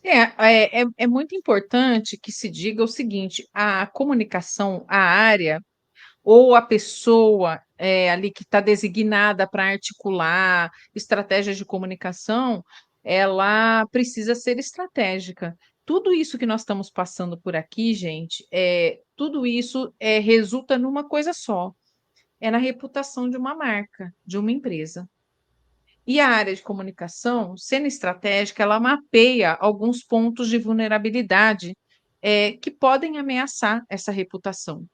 É muito importante que se diga o seguinte: a comunicação, a área ou a pessoa ali que está designada para articular estratégias de comunicação, ela precisa ser estratégica. Tudo isso que nós estamos passando por aqui, gente, tudo isso resulta numa coisa só: é na reputação de uma marca, de uma empresa. E a área de comunicação, sendo estratégica, ela mapeia alguns pontos de vulnerabilidade que podem ameaçar essa reputação.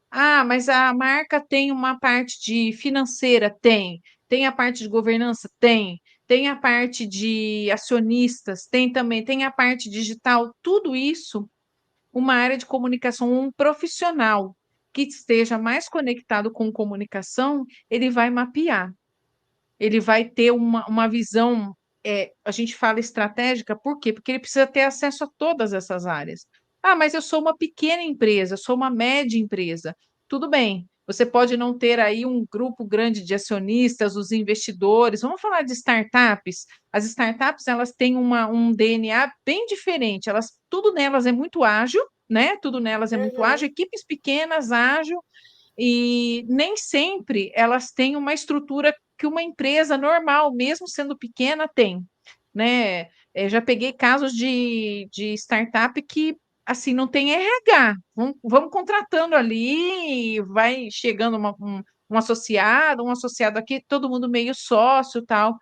Ah, mas a marca tem uma parte de financeira? Tem a parte de governança? Tem a parte de acionistas? Tem também. Tem a parte digital? Tudo isso, uma área de comunicação, um profissional que esteja mais conectado com comunicação, ele vai mapear, ele vai ter uma visão, a gente fala estratégica, por quê? Porque ele precisa ter acesso a todas essas áreas. Ah, mas eu sou uma pequena empresa, eu sou uma média empresa. Tudo bem, você pode não ter aí um grupo grande de acionistas, os investidores. Vamos falar de startups. As startups, elas têm um DNA bem diferente. Tudo nelas é muito ágil, né? Tudo nelas é muito ágil, equipes pequenas, ágil, e nem sempre elas têm uma estrutura que uma empresa normal, mesmo sendo pequena, tem, né? Já peguei casos de startup que assim não tem RH. Vamos contratando ali, vai chegando um associado, aqui, todo mundo meio sócio, tal.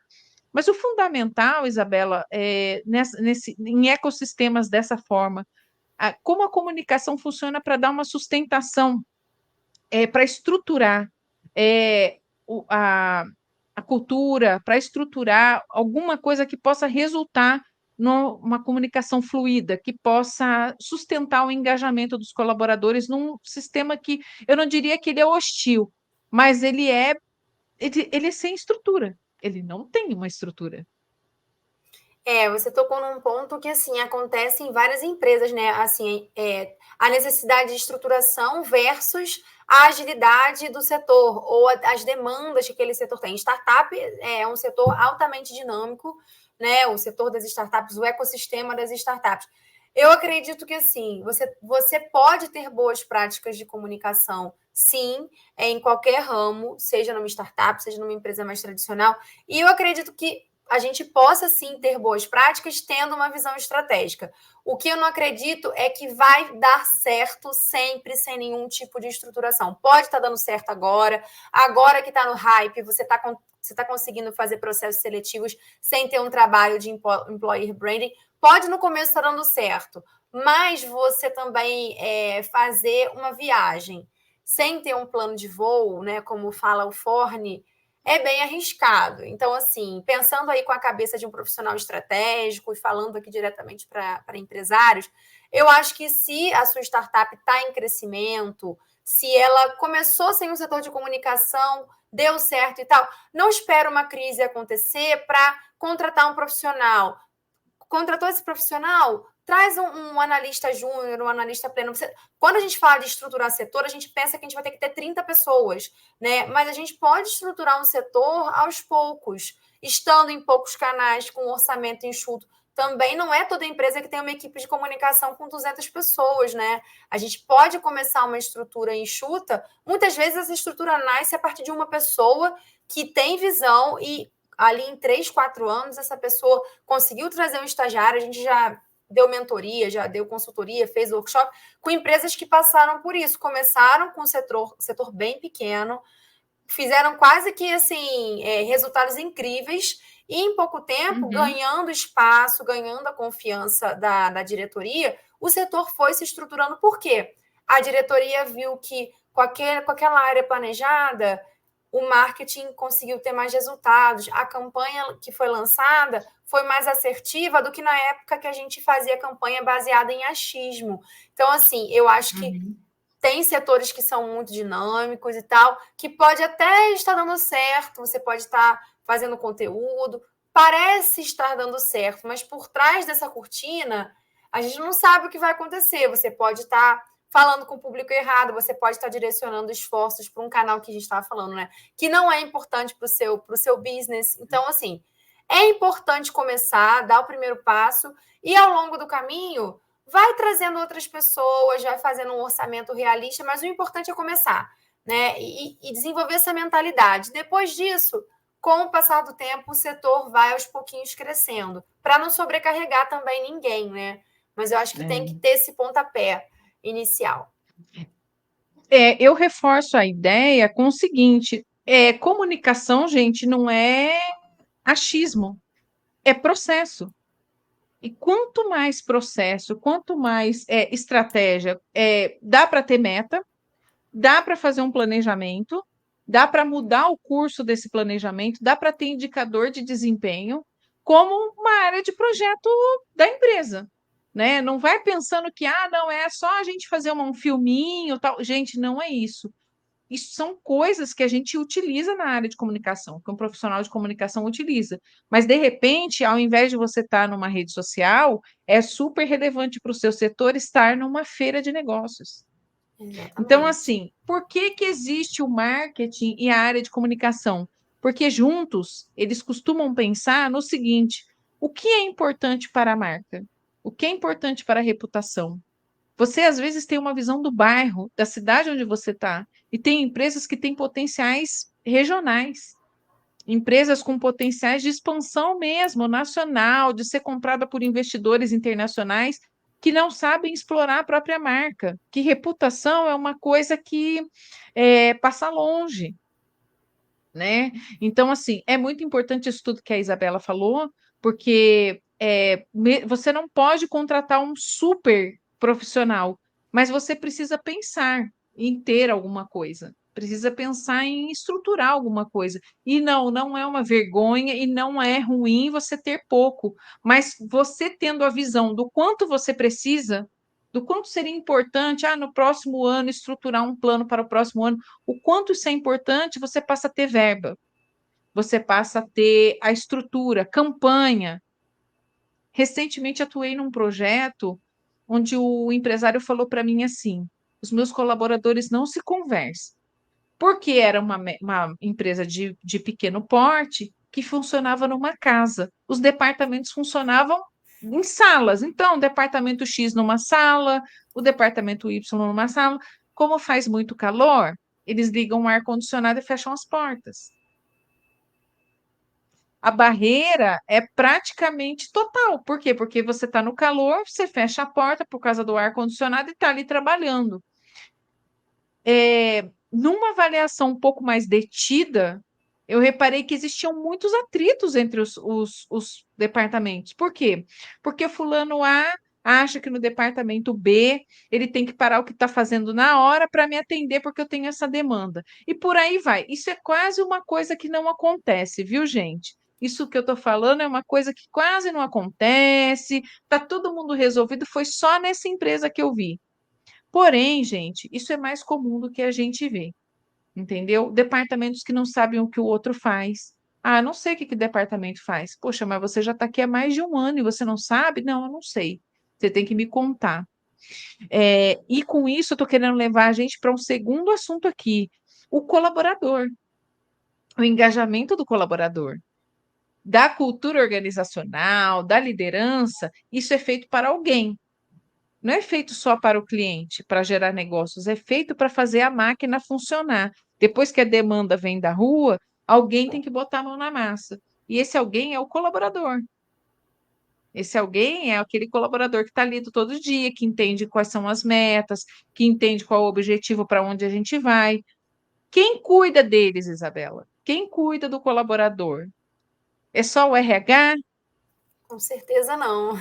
Mas o fundamental, Isabela, em ecossistemas dessa forma, como a comunicação funciona para dar uma sustentação, para estruturar a cultura, para estruturar alguma coisa que possa resultar numa comunicação fluida, que possa sustentar o engajamento dos colaboradores num sistema que eu não diria que ele é hostil, mas ele é sem estrutura. Ele não tem uma estrutura. Você tocou num ponto que, assim, acontece em várias empresas, né? Assim, a necessidade de estruturação versus a agilidade do setor ou as demandas que aquele setor tem. Startup é um setor altamente dinâmico, né? O setor das startups, o ecossistema das startups. Eu acredito que, assim, você pode ter boas práticas de comunicação, sim, em qualquer ramo, seja numa startup, seja numa empresa mais tradicional. E eu acredito que a gente possa, sim, ter boas práticas tendo uma visão estratégica. O que eu não acredito é que vai dar certo sempre sem nenhum tipo de estruturação. Pode estar dando certo agora que está no hype, você tá conseguindo fazer processos seletivos sem ter um trabalho de employer branding. Pode no começo estar dando certo, mas você também fazer uma viagem sem ter um plano de voo, né, como fala o Forne, é bem arriscado. Então, assim, pensando aí com a cabeça de um profissional estratégico e falando aqui diretamente para empresários, eu acho que se a sua startup está em crescimento, se ela começou sem um setor de comunicação, deu certo e tal, não espera uma crise acontecer para contratar um profissional. Contratou esse profissional, traz um analista júnior, um analista pleno. Quando a gente fala de estruturar setor, a gente pensa que a gente vai ter que ter 30 pessoas, né? Mas a gente pode estruturar um setor aos poucos, estando em poucos canais, com orçamento enxuto. Também não é toda empresa que tem uma equipe de comunicação com 200 pessoas, né? A gente pode começar uma estrutura enxuta. Muitas vezes essa estrutura nasce a partir de uma pessoa que tem visão e ali em 3, 4 anos, essa pessoa conseguiu trazer um estagiário, a gente já deu mentoria, já deu consultoria, fez workshop, com empresas que passaram por isso. Começaram com um setor bem pequeno, fizeram quase que assim resultados incríveis e em pouco tempo, ganhando espaço, ganhando a confiança da diretoria, o setor foi se estruturando. Por quê? A diretoria viu que com aquela área planejada, o marketing conseguiu ter mais resultados. A campanha que foi lançada foi mais assertiva do que na época que a gente fazia campanha baseada em achismo. Então, assim, eu acho que tem setores que são muito dinâmicos e tal, que pode até estar dando certo, você pode estar fazendo conteúdo, parece estar dando certo, mas por trás dessa cortina, a gente não sabe o que vai acontecer. Você pode estar falando com o público errado, você pode estar direcionando esforços para um canal que a gente estava falando, né? Que não é importante para o seu business. Então, assim, é importante começar, dar o primeiro passo e ao longo do caminho vai trazendo outras pessoas, vai fazendo um orçamento realista, mas o importante é começar, né? E desenvolver essa mentalidade. Depois disso, com o passar do tempo, o setor vai aos pouquinhos crescendo, para não sobrecarregar também ninguém, né? Mas eu acho que tem que ter esse pontapé inicial. Eu reforço a ideia com o seguinte: comunicação, gente, não é achismo, é processo. E quanto mais processo, quanto mais estratégia, dá para ter meta, dá para fazer um planejamento, dá para mudar o curso desse planejamento, dá para ter indicador de desempenho como uma área de projeto da empresa. Né? Não vai pensando que não é só a gente fazer um filminho, tal. Gente, não é isso. Isso são coisas que a gente utiliza na área de comunicação, que um profissional de comunicação utiliza. Mas, de repente, ao invés de você estar numa rede social, é super relevante para o seu setor estar numa feira de negócios. Exatamente. Então, assim, por que existe o marketing e a área de comunicação? Porque juntos eles costumam pensar no seguinte: o que é importante para a marca? O que é importante para a reputação? Você, às vezes, tem uma visão do bairro, da cidade onde você está, e tem empresas que têm potenciais regionais, empresas com potenciais de expansão mesmo, nacional, de ser comprada por investidores internacionais que não sabem explorar a própria marca, que reputação é uma coisa que passa longe, né? Então, assim, é muito importante isso tudo que a Isabela falou, porque você não pode contratar um super profissional, mas você precisa pensar em ter alguma coisa, precisa pensar em estruturar alguma coisa. E não é uma vergonha e não é ruim você ter pouco, mas você tendo a visão do quanto você precisa, do quanto seria importante, no próximo ano, estruturar um plano para o próximo ano, o quanto isso é importante, você passa a ter verba, você passa a ter a estrutura, campanha. Recentemente atuei num projeto onde o empresário falou para mim assim: os meus colaboradores não se conversam, porque era uma empresa de pequeno porte que funcionava numa casa. Os departamentos funcionavam em salas. Então, o departamento X numa sala, o departamento Y numa sala. Como faz muito calor, eles ligam o ar-condicionado e fecham as portas. A barreira é praticamente total. Por quê? Porque você está no calor, você fecha a porta por causa do ar-condicionado e está ali trabalhando. Numa avaliação um pouco mais detida, eu reparei que existiam muitos atritos entre os departamentos. Por quê? Porque o fulano A acha que no departamento B ele tem que parar o que está fazendo na hora para me atender porque eu tenho essa demanda. E por aí vai. Isso é quase uma coisa que não acontece, viu, gente? Isso que eu estou falando é uma coisa que quase não acontece, está todo mundo resolvido, foi só nessa empresa que eu vi. Porém, gente, isso é mais comum do que a gente vê, entendeu? Departamentos que não sabem o que o outro faz. Ah, não sei o que que departamento faz. Poxa, mas você já está aqui há mais de um ano e você não sabe? Não, eu não sei. Você tem que me contar. E com isso, eu estou querendo levar a gente para um segundo assunto aqui: o colaborador, o engajamento do colaborador. Da cultura organizacional, da liderança, isso é feito para alguém. Não é feito só para o cliente, para gerar negócios, é feito para fazer a máquina funcionar. Depois que a demanda vem da rua, alguém tem que botar a mão na massa. E esse alguém é o colaborador. Esse alguém é aquele colaborador que está ali todo dia, que entende quais são as metas, que entende qual é o objetivo para onde a gente vai. Quem cuida deles, Isabela? Quem cuida do colaborador? É só o RH? Com certeza não.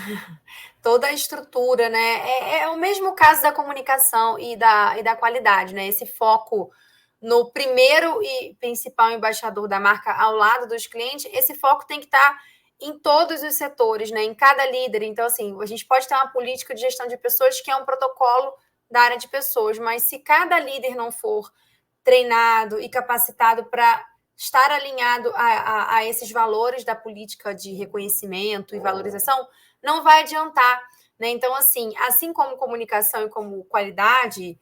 Toda a estrutura, né? É o mesmo caso da comunicação e da qualidade, né? Esse foco no primeiro e principal embaixador da marca ao lado dos clientes, esse foco tem que estar em todos os setores, né? Em cada líder. Então, assim, a gente pode ter uma política de gestão de pessoas que é um protocolo da área de pessoas, mas se cada líder não for treinado e capacitado para estar alinhado a esses valores da política de reconhecimento e valorização, não vai adiantar. Né? Então, assim como comunicação e como qualidade,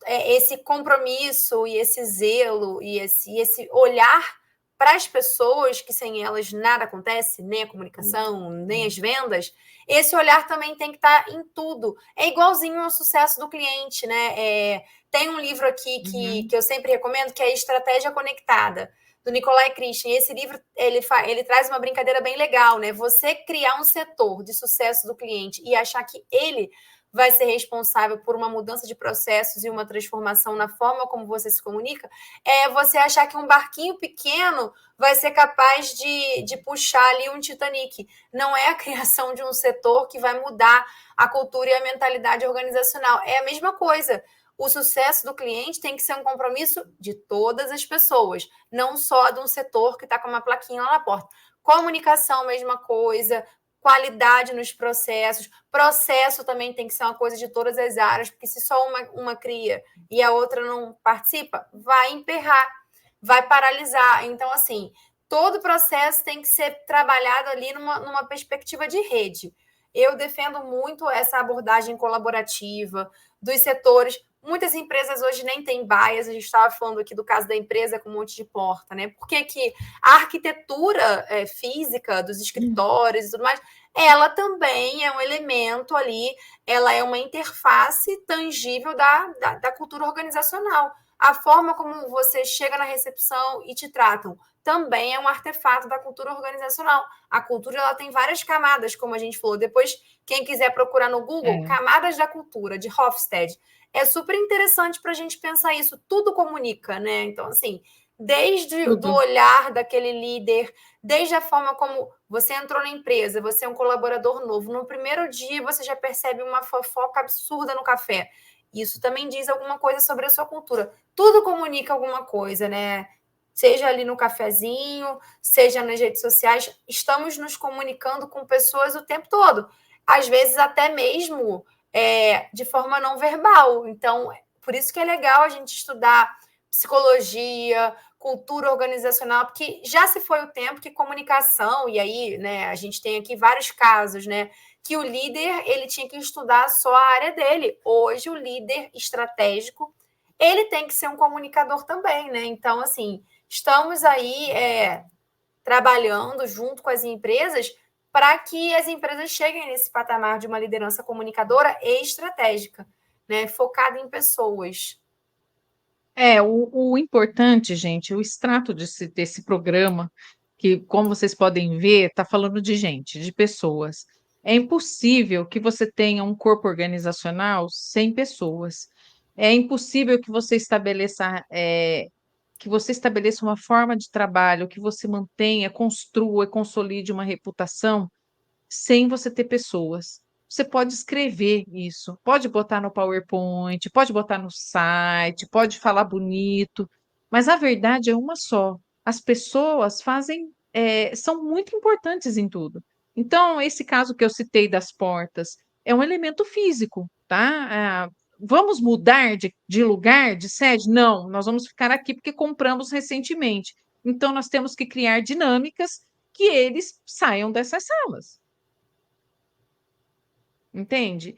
esse compromisso e esse zelo e esse olhar para as pessoas, que sem elas nada acontece, nem a comunicação, nem as vendas, esse olhar também tem que estar em tudo. É igualzinho ao sucesso do cliente, né? Tem um livro aqui que eu sempre recomendo, que é Estratégia Conectada, do Nicolai Christian. E esse livro ele traz uma brincadeira bem legal, né? Você criar um setor de sucesso do cliente e achar que ele vai ser responsável por uma mudança de processos e uma transformação na forma como você se comunica, é você achar que um barquinho pequeno vai ser capaz de puxar ali um Titanic. Não é a criação de um setor que vai mudar a cultura e a mentalidade organizacional. É a mesma coisa. O sucesso do cliente tem que ser um compromisso de todas as pessoas, não só de um setor que está com uma plaquinha lá na porta. Comunicação, mesma coisa, qualidade nos processos. Processo também tem que ser uma coisa de todas as áreas, porque se só uma cria e a outra não participa, vai emperrar, vai paralisar. Então, assim, todo processo tem que ser trabalhado ali numa perspectiva de rede. Eu defendo muito essa abordagem colaborativa dos setores. Muitas empresas hoje nem têm baias, a gente estava falando aqui do caso da empresa com um monte de porta, né? Porque que a arquitetura física dos escritórios e tudo mais, ela também é um elemento ali, ela é uma interface tangível da cultura organizacional. A forma como você chega na recepção e te tratam também é um artefato da cultura organizacional. A cultura ela tem várias camadas, como a gente falou. Depois, quem quiser procurar no Google, Camadas da Cultura, de Hofstede. É super interessante para a gente pensar isso. Tudo comunica, né? Então, assim, desde o olhar daquele líder, desde a forma como você entrou na empresa, você é um colaborador novo. No primeiro dia, você já percebe uma fofoca absurda no café. Isso também diz alguma coisa sobre a sua cultura. Tudo comunica alguma coisa, né? Seja ali no cafezinho, seja nas redes sociais, estamos nos comunicando com pessoas o tempo todo. Às vezes até mesmo de forma não verbal. Então, por isso que é legal a gente estudar psicologia, cultura organizacional, porque já se foi o tempo que comunicação, e aí, né, a gente tem aqui vários casos, né, que o líder, ele tinha que estudar só a área dele. Hoje, o líder estratégico, ele tem que ser um comunicador também, né? Então, assim, estamos aí trabalhando junto com as empresas para que as empresas cheguem nesse patamar de uma liderança comunicadora e estratégica, né, focada em pessoas. O importante, gente, o extrato desse programa, que, como vocês podem ver, está falando de gente, de pessoas. É impossível que você tenha um corpo organizacional sem pessoas. É impossível que você estabeleça uma forma de trabalho, que você mantenha, construa e consolide uma reputação sem você ter pessoas. Você pode escrever isso, pode botar no PowerPoint, pode botar no site, pode falar bonito, mas a verdade é uma só. As pessoas são muito importantes em tudo. Então, esse caso que eu citei das portas é um elemento físico, tá? Vamos mudar de lugar, de sede? Não, nós vamos ficar aqui porque compramos recentemente. Então, nós temos que criar dinâmicas que eles saiam dessas salas. Entende?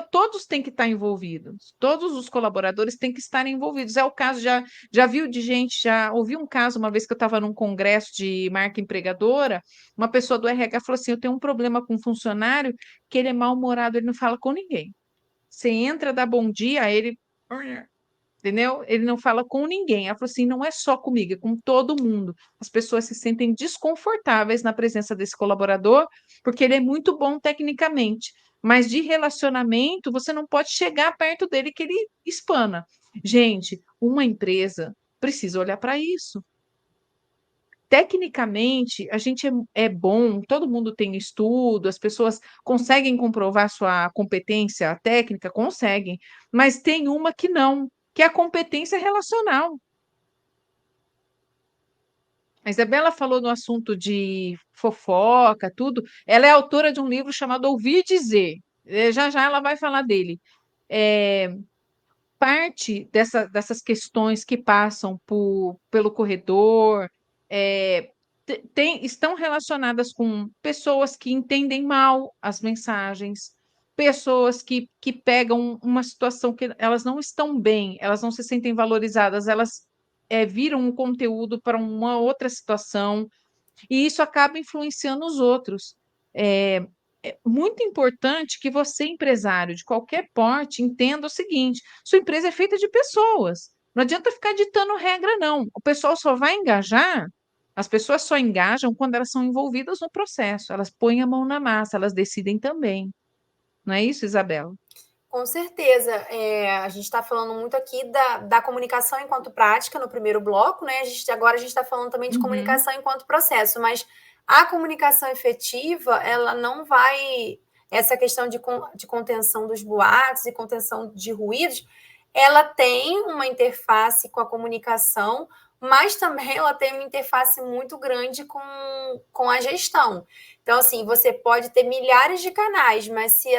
Todos têm que estar envolvidos, todos os colaboradores têm que estar envolvidos. É o caso, já viu de gente, já ouvi um caso uma vez que eu estava num congresso de marca empregadora, uma pessoa do RH falou assim: eu tenho um problema com um funcionário que ele é mal-humorado, ele não fala com ninguém. Você entra, dá bom dia, aí ele. Entendeu? Ele não fala com ninguém. Ela falou assim: não é só comigo, é com todo mundo. As pessoas se sentem desconfortáveis na presença desse colaborador, porque ele é muito bom tecnicamente, mas de relacionamento, você não pode chegar perto dele que ele espana. Gente, uma empresa precisa olhar para isso. Tecnicamente, a gente é bom, todo mundo tem estudo, as pessoas conseguem comprovar sua competência técnica, conseguem, mas tem uma que não, que é a competência relacional. A Isabela falou no assunto de fofoca, tudo. Ela é autora de um livro chamado Ouvir Dizer. Já já ela vai falar dele. Parte dessas questões que passam pelo corredor estão relacionadas com pessoas que entendem mal as mensagens, pessoas que pegam uma situação que elas não estão bem, elas não se sentem valorizadas, elas viram um conteúdo para uma outra situação, e isso acaba influenciando os outros. É muito importante que você, empresário de qualquer porte, entenda o seguinte: sua empresa é feita de pessoas. Não adianta ficar ditando regra, não. O pessoal só vai engajar, as pessoas só engajam quando elas são envolvidas no processo, elas põem a mão na massa, elas decidem também. Não é isso, Isabela? Com certeza. A gente está falando muito aqui da comunicação enquanto prática no primeiro bloco, né? Agora a gente está falando também de Uhum. comunicação enquanto processo, mas a comunicação efetiva, ela não vai. Essa questão de contenção dos boatos e contenção de ruídos, ela tem uma interface com a comunicação, mas também ela tem uma interface muito grande com a gestão. Então, assim, você pode ter milhares de canais, mas se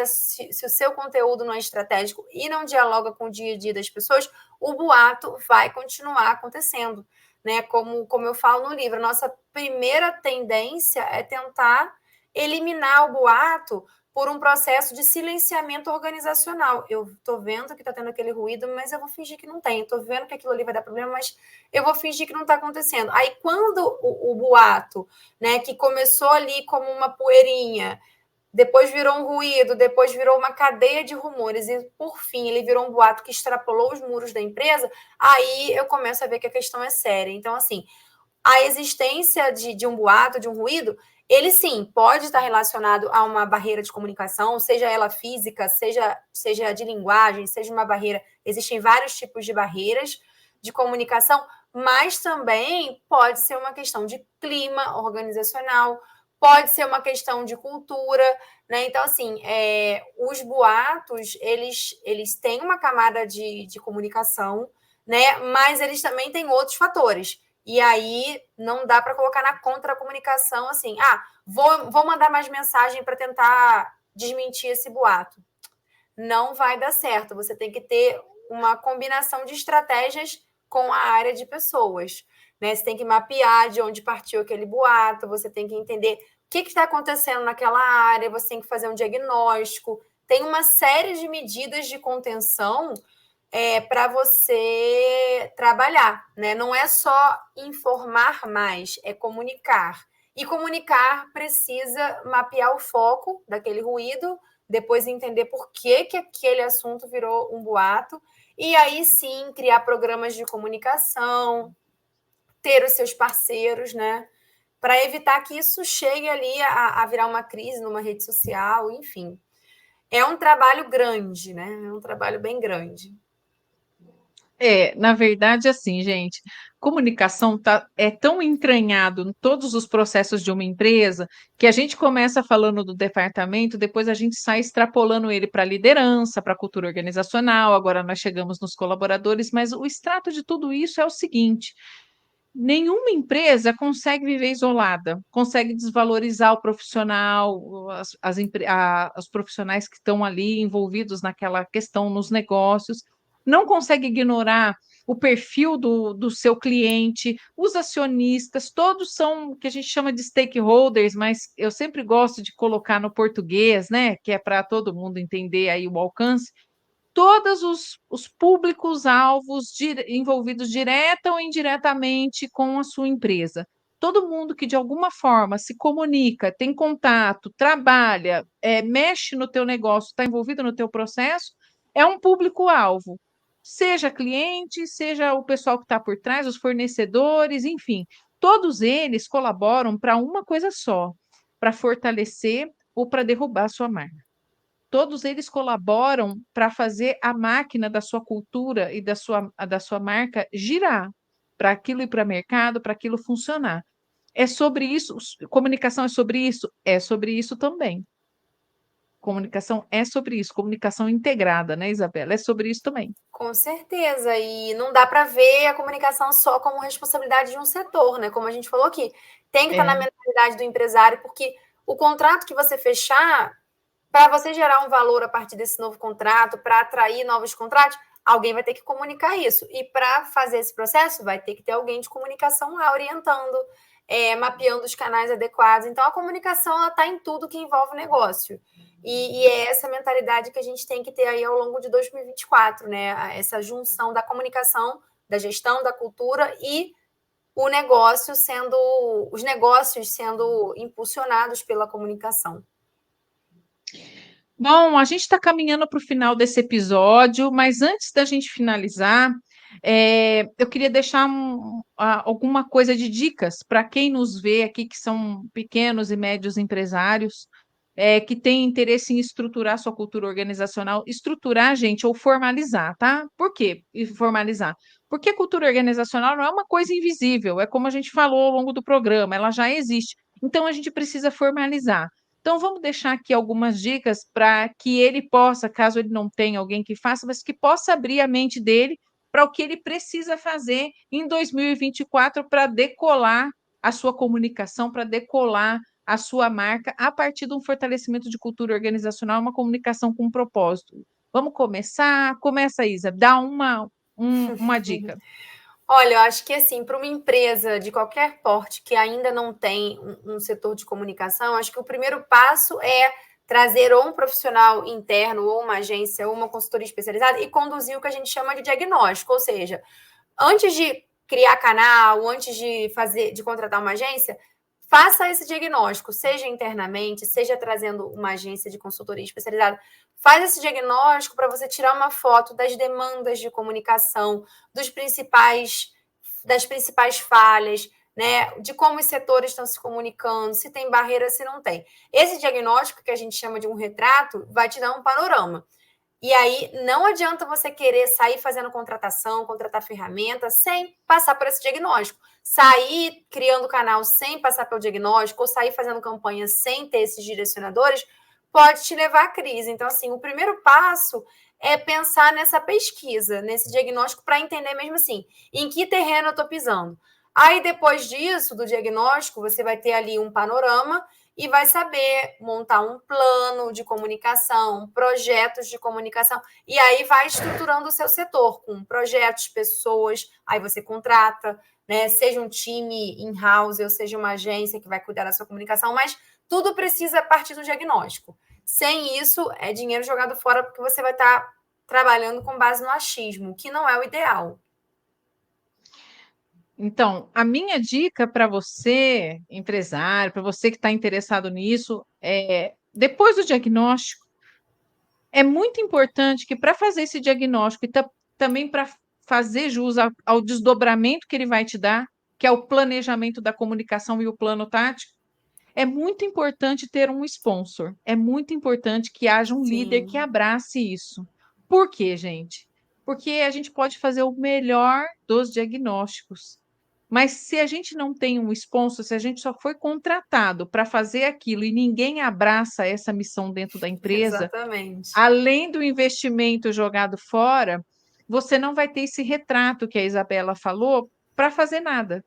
o seu conteúdo não é estratégico e não dialoga com o dia a dia das pessoas, o boato vai continuar acontecendo. Né? Como eu falo no livro, a nossa primeira tendência é tentar eliminar o boato por um processo de silenciamento organizacional. Eu estou vendo que está tendo aquele ruído, mas eu vou fingir que não tem. Estou vendo que aquilo ali vai dar problema, mas eu vou fingir que não está acontecendo. Aí, quando o boato, né, que começou ali como uma poeirinha, depois virou um ruído, depois virou uma cadeia de rumores, e por fim ele virou um boato que extrapolou os muros da empresa, aí eu começo a ver que a questão é séria. Então, assim, a existência de um boato, de um ruído, ele sim pode estar relacionado a uma barreira de comunicação, seja ela física, seja de linguagem, seja uma barreira. Existem vários tipos de barreiras de comunicação, mas também pode ser uma questão de clima organizacional, pode ser uma questão de cultura, né? Então, assim, os boatos, eles têm uma camada de comunicação, né? Mas eles também têm outros fatores. E aí não dá para colocar na contra-comunicação assim, vou mandar mais mensagem para tentar desmentir esse boato. Não vai dar certo. Você tem que ter uma combinação de estratégias com a área de pessoas. Né? Você tem que mapear de onde partiu aquele boato, você tem que entender o que está acontecendo naquela área, você tem que fazer um diagnóstico. Tem uma série de medidas de contenção para você trabalhar, né? Não é só informar mais, é comunicar. E comunicar precisa mapear o foco daquele ruído, depois entender por que aquele assunto virou um boato, e aí sim criar programas de comunicação, ter os seus parceiros, né? Para evitar que isso chegue ali a virar uma crise numa rede social, enfim. É um trabalho grande, né? É um trabalho bem grande. Na verdade, assim, gente, comunicação é tão entranhado em todos os processos de uma empresa que a gente começa falando do departamento, depois a gente sai extrapolando ele para a liderança, para a cultura organizacional, agora nós chegamos nos colaboradores, mas o extrato de tudo isso é o seguinte: nenhuma empresa consegue viver isolada, consegue desvalorizar o profissional, os profissionais que estão ali envolvidos naquela questão, nos negócios, não consegue ignorar o perfil do seu cliente, os acionistas, todos são o que a gente chama de stakeholders, mas eu sempre gosto de colocar no português, né, que é para todo mundo entender aí o alcance, todos os públicos-alvos envolvidos direta ou indiretamente com a sua empresa. Todo mundo que de alguma forma se comunica, tem contato, trabalha, mexe no teu negócio, está envolvido no teu processo, é um público-alvo. Seja cliente, seja o pessoal que está por trás, os fornecedores, enfim, todos eles colaboram para uma coisa só, para fortalecer ou para derrubar a sua marca. Todos eles colaboram para fazer a máquina da sua cultura e da sua marca girar, para aquilo ir para o mercado, para aquilo funcionar. É sobre isso, comunicação é sobre isso? É sobre isso também. Comunicação é sobre isso, comunicação integrada, né, Isabela? É sobre isso também. Com certeza, e não dá para ver a comunicação só como responsabilidade de um setor, né? Como a gente falou aqui, tem que estar na mentalidade do empresário, porque o contrato que você fechar, para você gerar um valor a partir desse novo contrato, para atrair novos contratos, alguém vai ter que comunicar isso. E para fazer esse processo, vai ter que ter alguém de comunicação lá orientando, mapeando os canais adequados. Então, a comunicação está em tudo que envolve negócio. E é essa mentalidade que a gente tem que ter aí ao longo de 2024, né? Essa junção da comunicação, da gestão, da cultura e os negócios sendo impulsionados pela comunicação. Bom, a gente está caminhando para o final desse episódio, mas antes da gente finalizar, eu queria deixar alguma coisa de dicas para quem nos vê aqui, que são pequenos e médios empresários, que têm interesse em estruturar sua cultura organizacional. Estruturar, gente, ou formalizar, tá? Por quê formalizar? Porque a cultura organizacional não é uma coisa invisível, é como a gente falou ao longo do programa, ela já existe. Então, a gente precisa formalizar. Então, vamos deixar aqui algumas dicas para que ele possa, caso ele não tenha alguém que faça, mas que possa abrir a mente dele para o que ele precisa fazer em 2024 para decolar a sua comunicação, para decolar a sua marca a partir de um fortalecimento de cultura organizacional, uma comunicação com propósito. Vamos começar? Começa, Isa, dá uma dica. Olha, eu acho que assim, para uma empresa de qualquer porte que ainda não tem um setor de comunicação, acho que o primeiro passo é trazer ou um profissional interno, ou uma agência, ou uma consultoria especializada e conduzir o que a gente chama de diagnóstico, ou seja, antes de criar canal, antes de contratar uma agência, faça esse diagnóstico, seja internamente, seja trazendo uma agência de consultoria especializada. Faz esse diagnóstico para você tirar uma foto das demandas de comunicação, das principais falhas, né? De como os setores estão se comunicando, se tem barreira, se não tem. Esse diagnóstico, que a gente chama de um retrato, vai te dar um panorama. E aí não adianta você querer sair fazendo contratação, contratar ferramenta sem passar por esse diagnóstico. Sair criando canal sem passar pelo diagnóstico, ou sair fazendo campanha sem ter esses direcionadores, pode te levar à crise. Então, assim, o primeiro passo é pensar nessa pesquisa, nesse diagnóstico, para entender mesmo assim, em que terreno eu estou pisando. Aí, depois disso, do diagnóstico, você vai ter ali um panorama e vai saber montar um plano de comunicação, projetos de comunicação, e aí vai estruturando o seu setor com projetos, pessoas, aí você contrata, né? Seja um time in-house, ou seja uma agência que vai cuidar da sua comunicação, mas tudo precisa partir do diagnóstico. Sem isso, é dinheiro jogado fora, porque você vai estar trabalhando com base no achismo, que não é o ideal. Então, a minha dica para você, empresário, para você que está interessado nisso, depois do diagnóstico, é muito importante que para fazer esse diagnóstico e também para fazer jus ao desdobramento que ele vai te dar, que é o planejamento da comunicação e o plano tático, é muito importante ter um sponsor. É muito importante que haja um líder que Sim, abrace isso. Por quê, gente? Porque a gente pode fazer o melhor dos diagnósticos. Mas se a gente não tem um sponsor, se a gente só foi contratado para fazer aquilo e ninguém abraça essa missão dentro da empresa, exatamente. além do investimento jogado fora, você não vai ter esse retrato que a Isabela falou para fazer nada.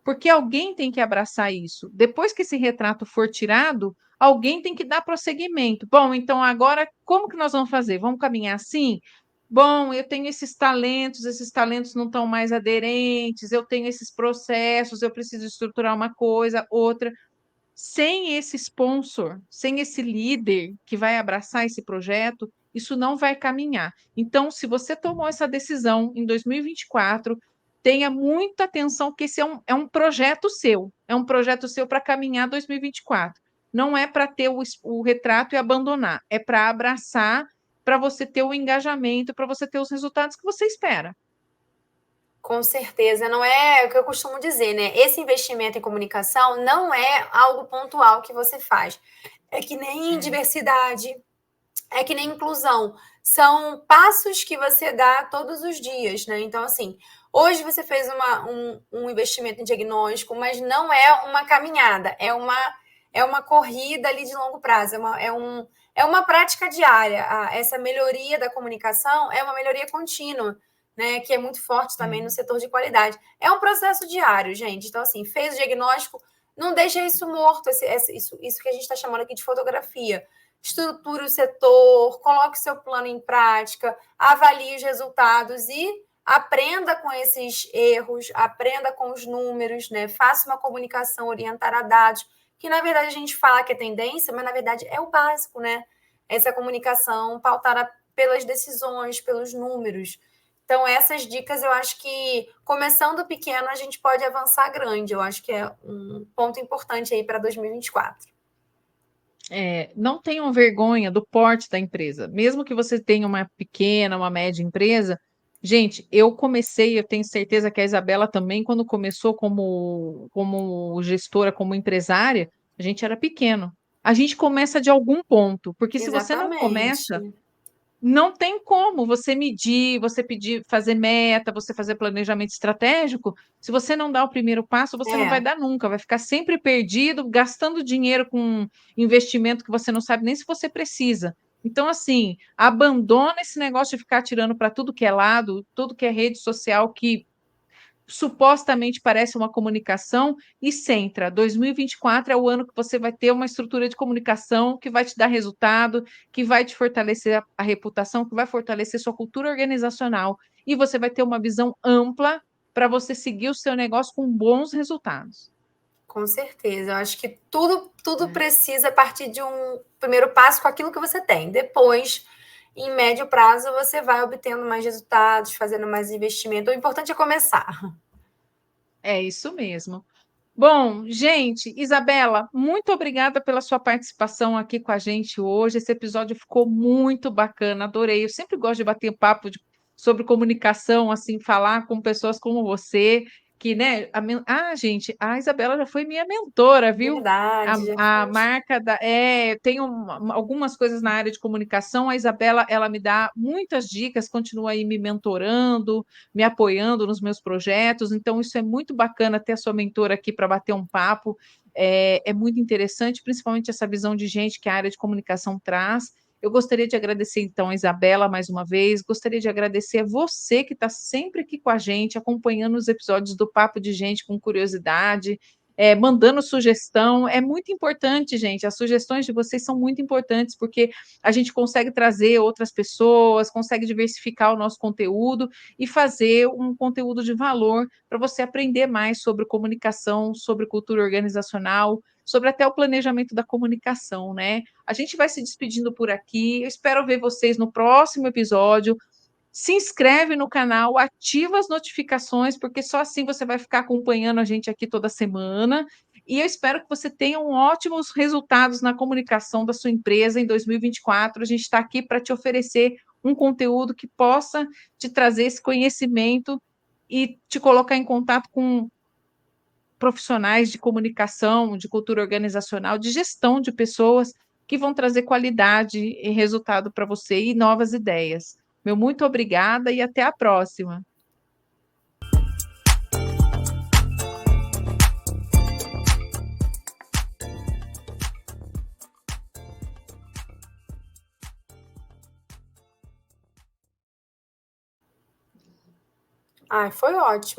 Porque alguém tem que abraçar isso. Depois que esse retrato for tirado, alguém tem que dar prosseguimento. Bom, então agora como que nós vamos fazer? Vamos caminhar assim? Bom, eu tenho esses talentos não estão mais aderentes, eu tenho esses processos, eu preciso estruturar uma coisa, outra. Sem esse sponsor, sem esse líder que vai abraçar esse projeto, isso não vai caminhar. Então, se você tomou essa decisão em 2024, tenha muita atenção que esse é um projeto seu, é um projeto seu para caminhar 2024. Não é para ter o retrato e abandonar, é para abraçar, para você ter o engajamento, para você ter os resultados que você espera. Com certeza, não é o que eu costumo dizer, né? Esse investimento em comunicação não é algo pontual que você faz. É que nem É. diversidade, é que nem inclusão. São passos que você dá todos os dias, né? Então, assim, hoje você fez um investimento em diagnóstico, mas não é uma caminhada, é uma corrida ali de longo prazo, é uma prática diária. Essa melhoria da comunicação é uma melhoria contínua, né? Que é muito forte também no setor de qualidade. É um processo diário, gente. Então, assim, fez o diagnóstico, não deixa isso morto, isso que a gente está chamando aqui de fotografia. Estruture o setor, coloque seu plano em prática, avalie os resultados e aprenda com esses erros, aprenda com os números, né? Faça uma comunicação orientada a dados, que na verdade a gente fala que é tendência, mas na verdade é o básico, né? Essa comunicação pautada pelas decisões, pelos números. Então, essas dicas eu acho que, começando pequeno, a gente pode avançar grande. Eu acho que é um ponto importante aí para 2024. Não tenham vergonha do porte da empresa. Mesmo que você tenha uma pequena, uma média empresa, gente, eu tenho certeza que a Isabela também, quando começou como gestora, como empresária, a gente era pequeno. A gente começa de algum ponto, porque se você não começa, Exatamente. não tem como você medir, você pedir, fazer meta, você fazer planejamento estratégico. Se você não dá o primeiro passo, você não vai É, dar nunca, vai ficar sempre perdido, gastando dinheiro com investimento que você não sabe nem se você precisa. Então, assim, abandona esse negócio de ficar tirando para tudo que é lado, tudo que é rede social, que supostamente parece uma comunicação e centra. 2024 é o ano que você vai ter uma estrutura de comunicação que vai te dar resultado, que vai te fortalecer a reputação, que vai fortalecer sua cultura organizacional e você vai ter uma visão ampla para você seguir o seu negócio com bons resultados. com certeza. Eu acho que tudo Né? precisa partir de um primeiro passo com aquilo que você tem. Depois, em médio prazo, você vai obtendo mais resultados, fazendo mais investimento. O importante é começar. É isso mesmo. Bom, gente, Isabela, muito obrigada pela sua participação aqui com a gente hoje. Esse episódio ficou muito bacana, adorei. Eu sempre gosto de bater papo sobre comunicação, assim, falar com pessoas como você, que, né? Gente, a Isabela já foi minha mentora, viu? Verdade, já A faz. marca da. Eu tenho algumas coisas na área de comunicação. A Isabela, ela me dá muitas dicas, continua aí me mentorando, me apoiando nos meus projetos. Então, isso é muito bacana ter a sua mentora aqui para bater um papo. É muito interessante, principalmente essa visão de gente que a área de comunicação traz. Eu gostaria de agradecer, então, a Isabela mais uma vez. Gostaria de agradecer a você que está sempre aqui com a gente, acompanhando os episódios do Papo de Gente com curiosidade. Mandando sugestão, é muito importante, gente. As sugestões de vocês são muito importantes, porque a gente consegue trazer outras pessoas, consegue diversificar o nosso conteúdo e fazer um conteúdo de valor para você aprender mais sobre comunicação, sobre cultura organizacional, sobre até o planejamento da comunicação, né? A gente vai se despedindo por aqui. Eu espero ver vocês no próximo episódio. se inscreve no canal, ativa as notificações, porque só assim você vai ficar acompanhando a gente aqui toda semana. E eu espero que você tenha ótimos resultados na comunicação da sua empresa em 2024. A gente está aqui para te oferecer um conteúdo que possa te trazer esse conhecimento e te colocar em contato com profissionais de comunicação, de cultura organizacional, de gestão de pessoas que vão trazer qualidade e resultado para você e novas ideias. Meu muito obrigada e até a próxima. Foi ótimo.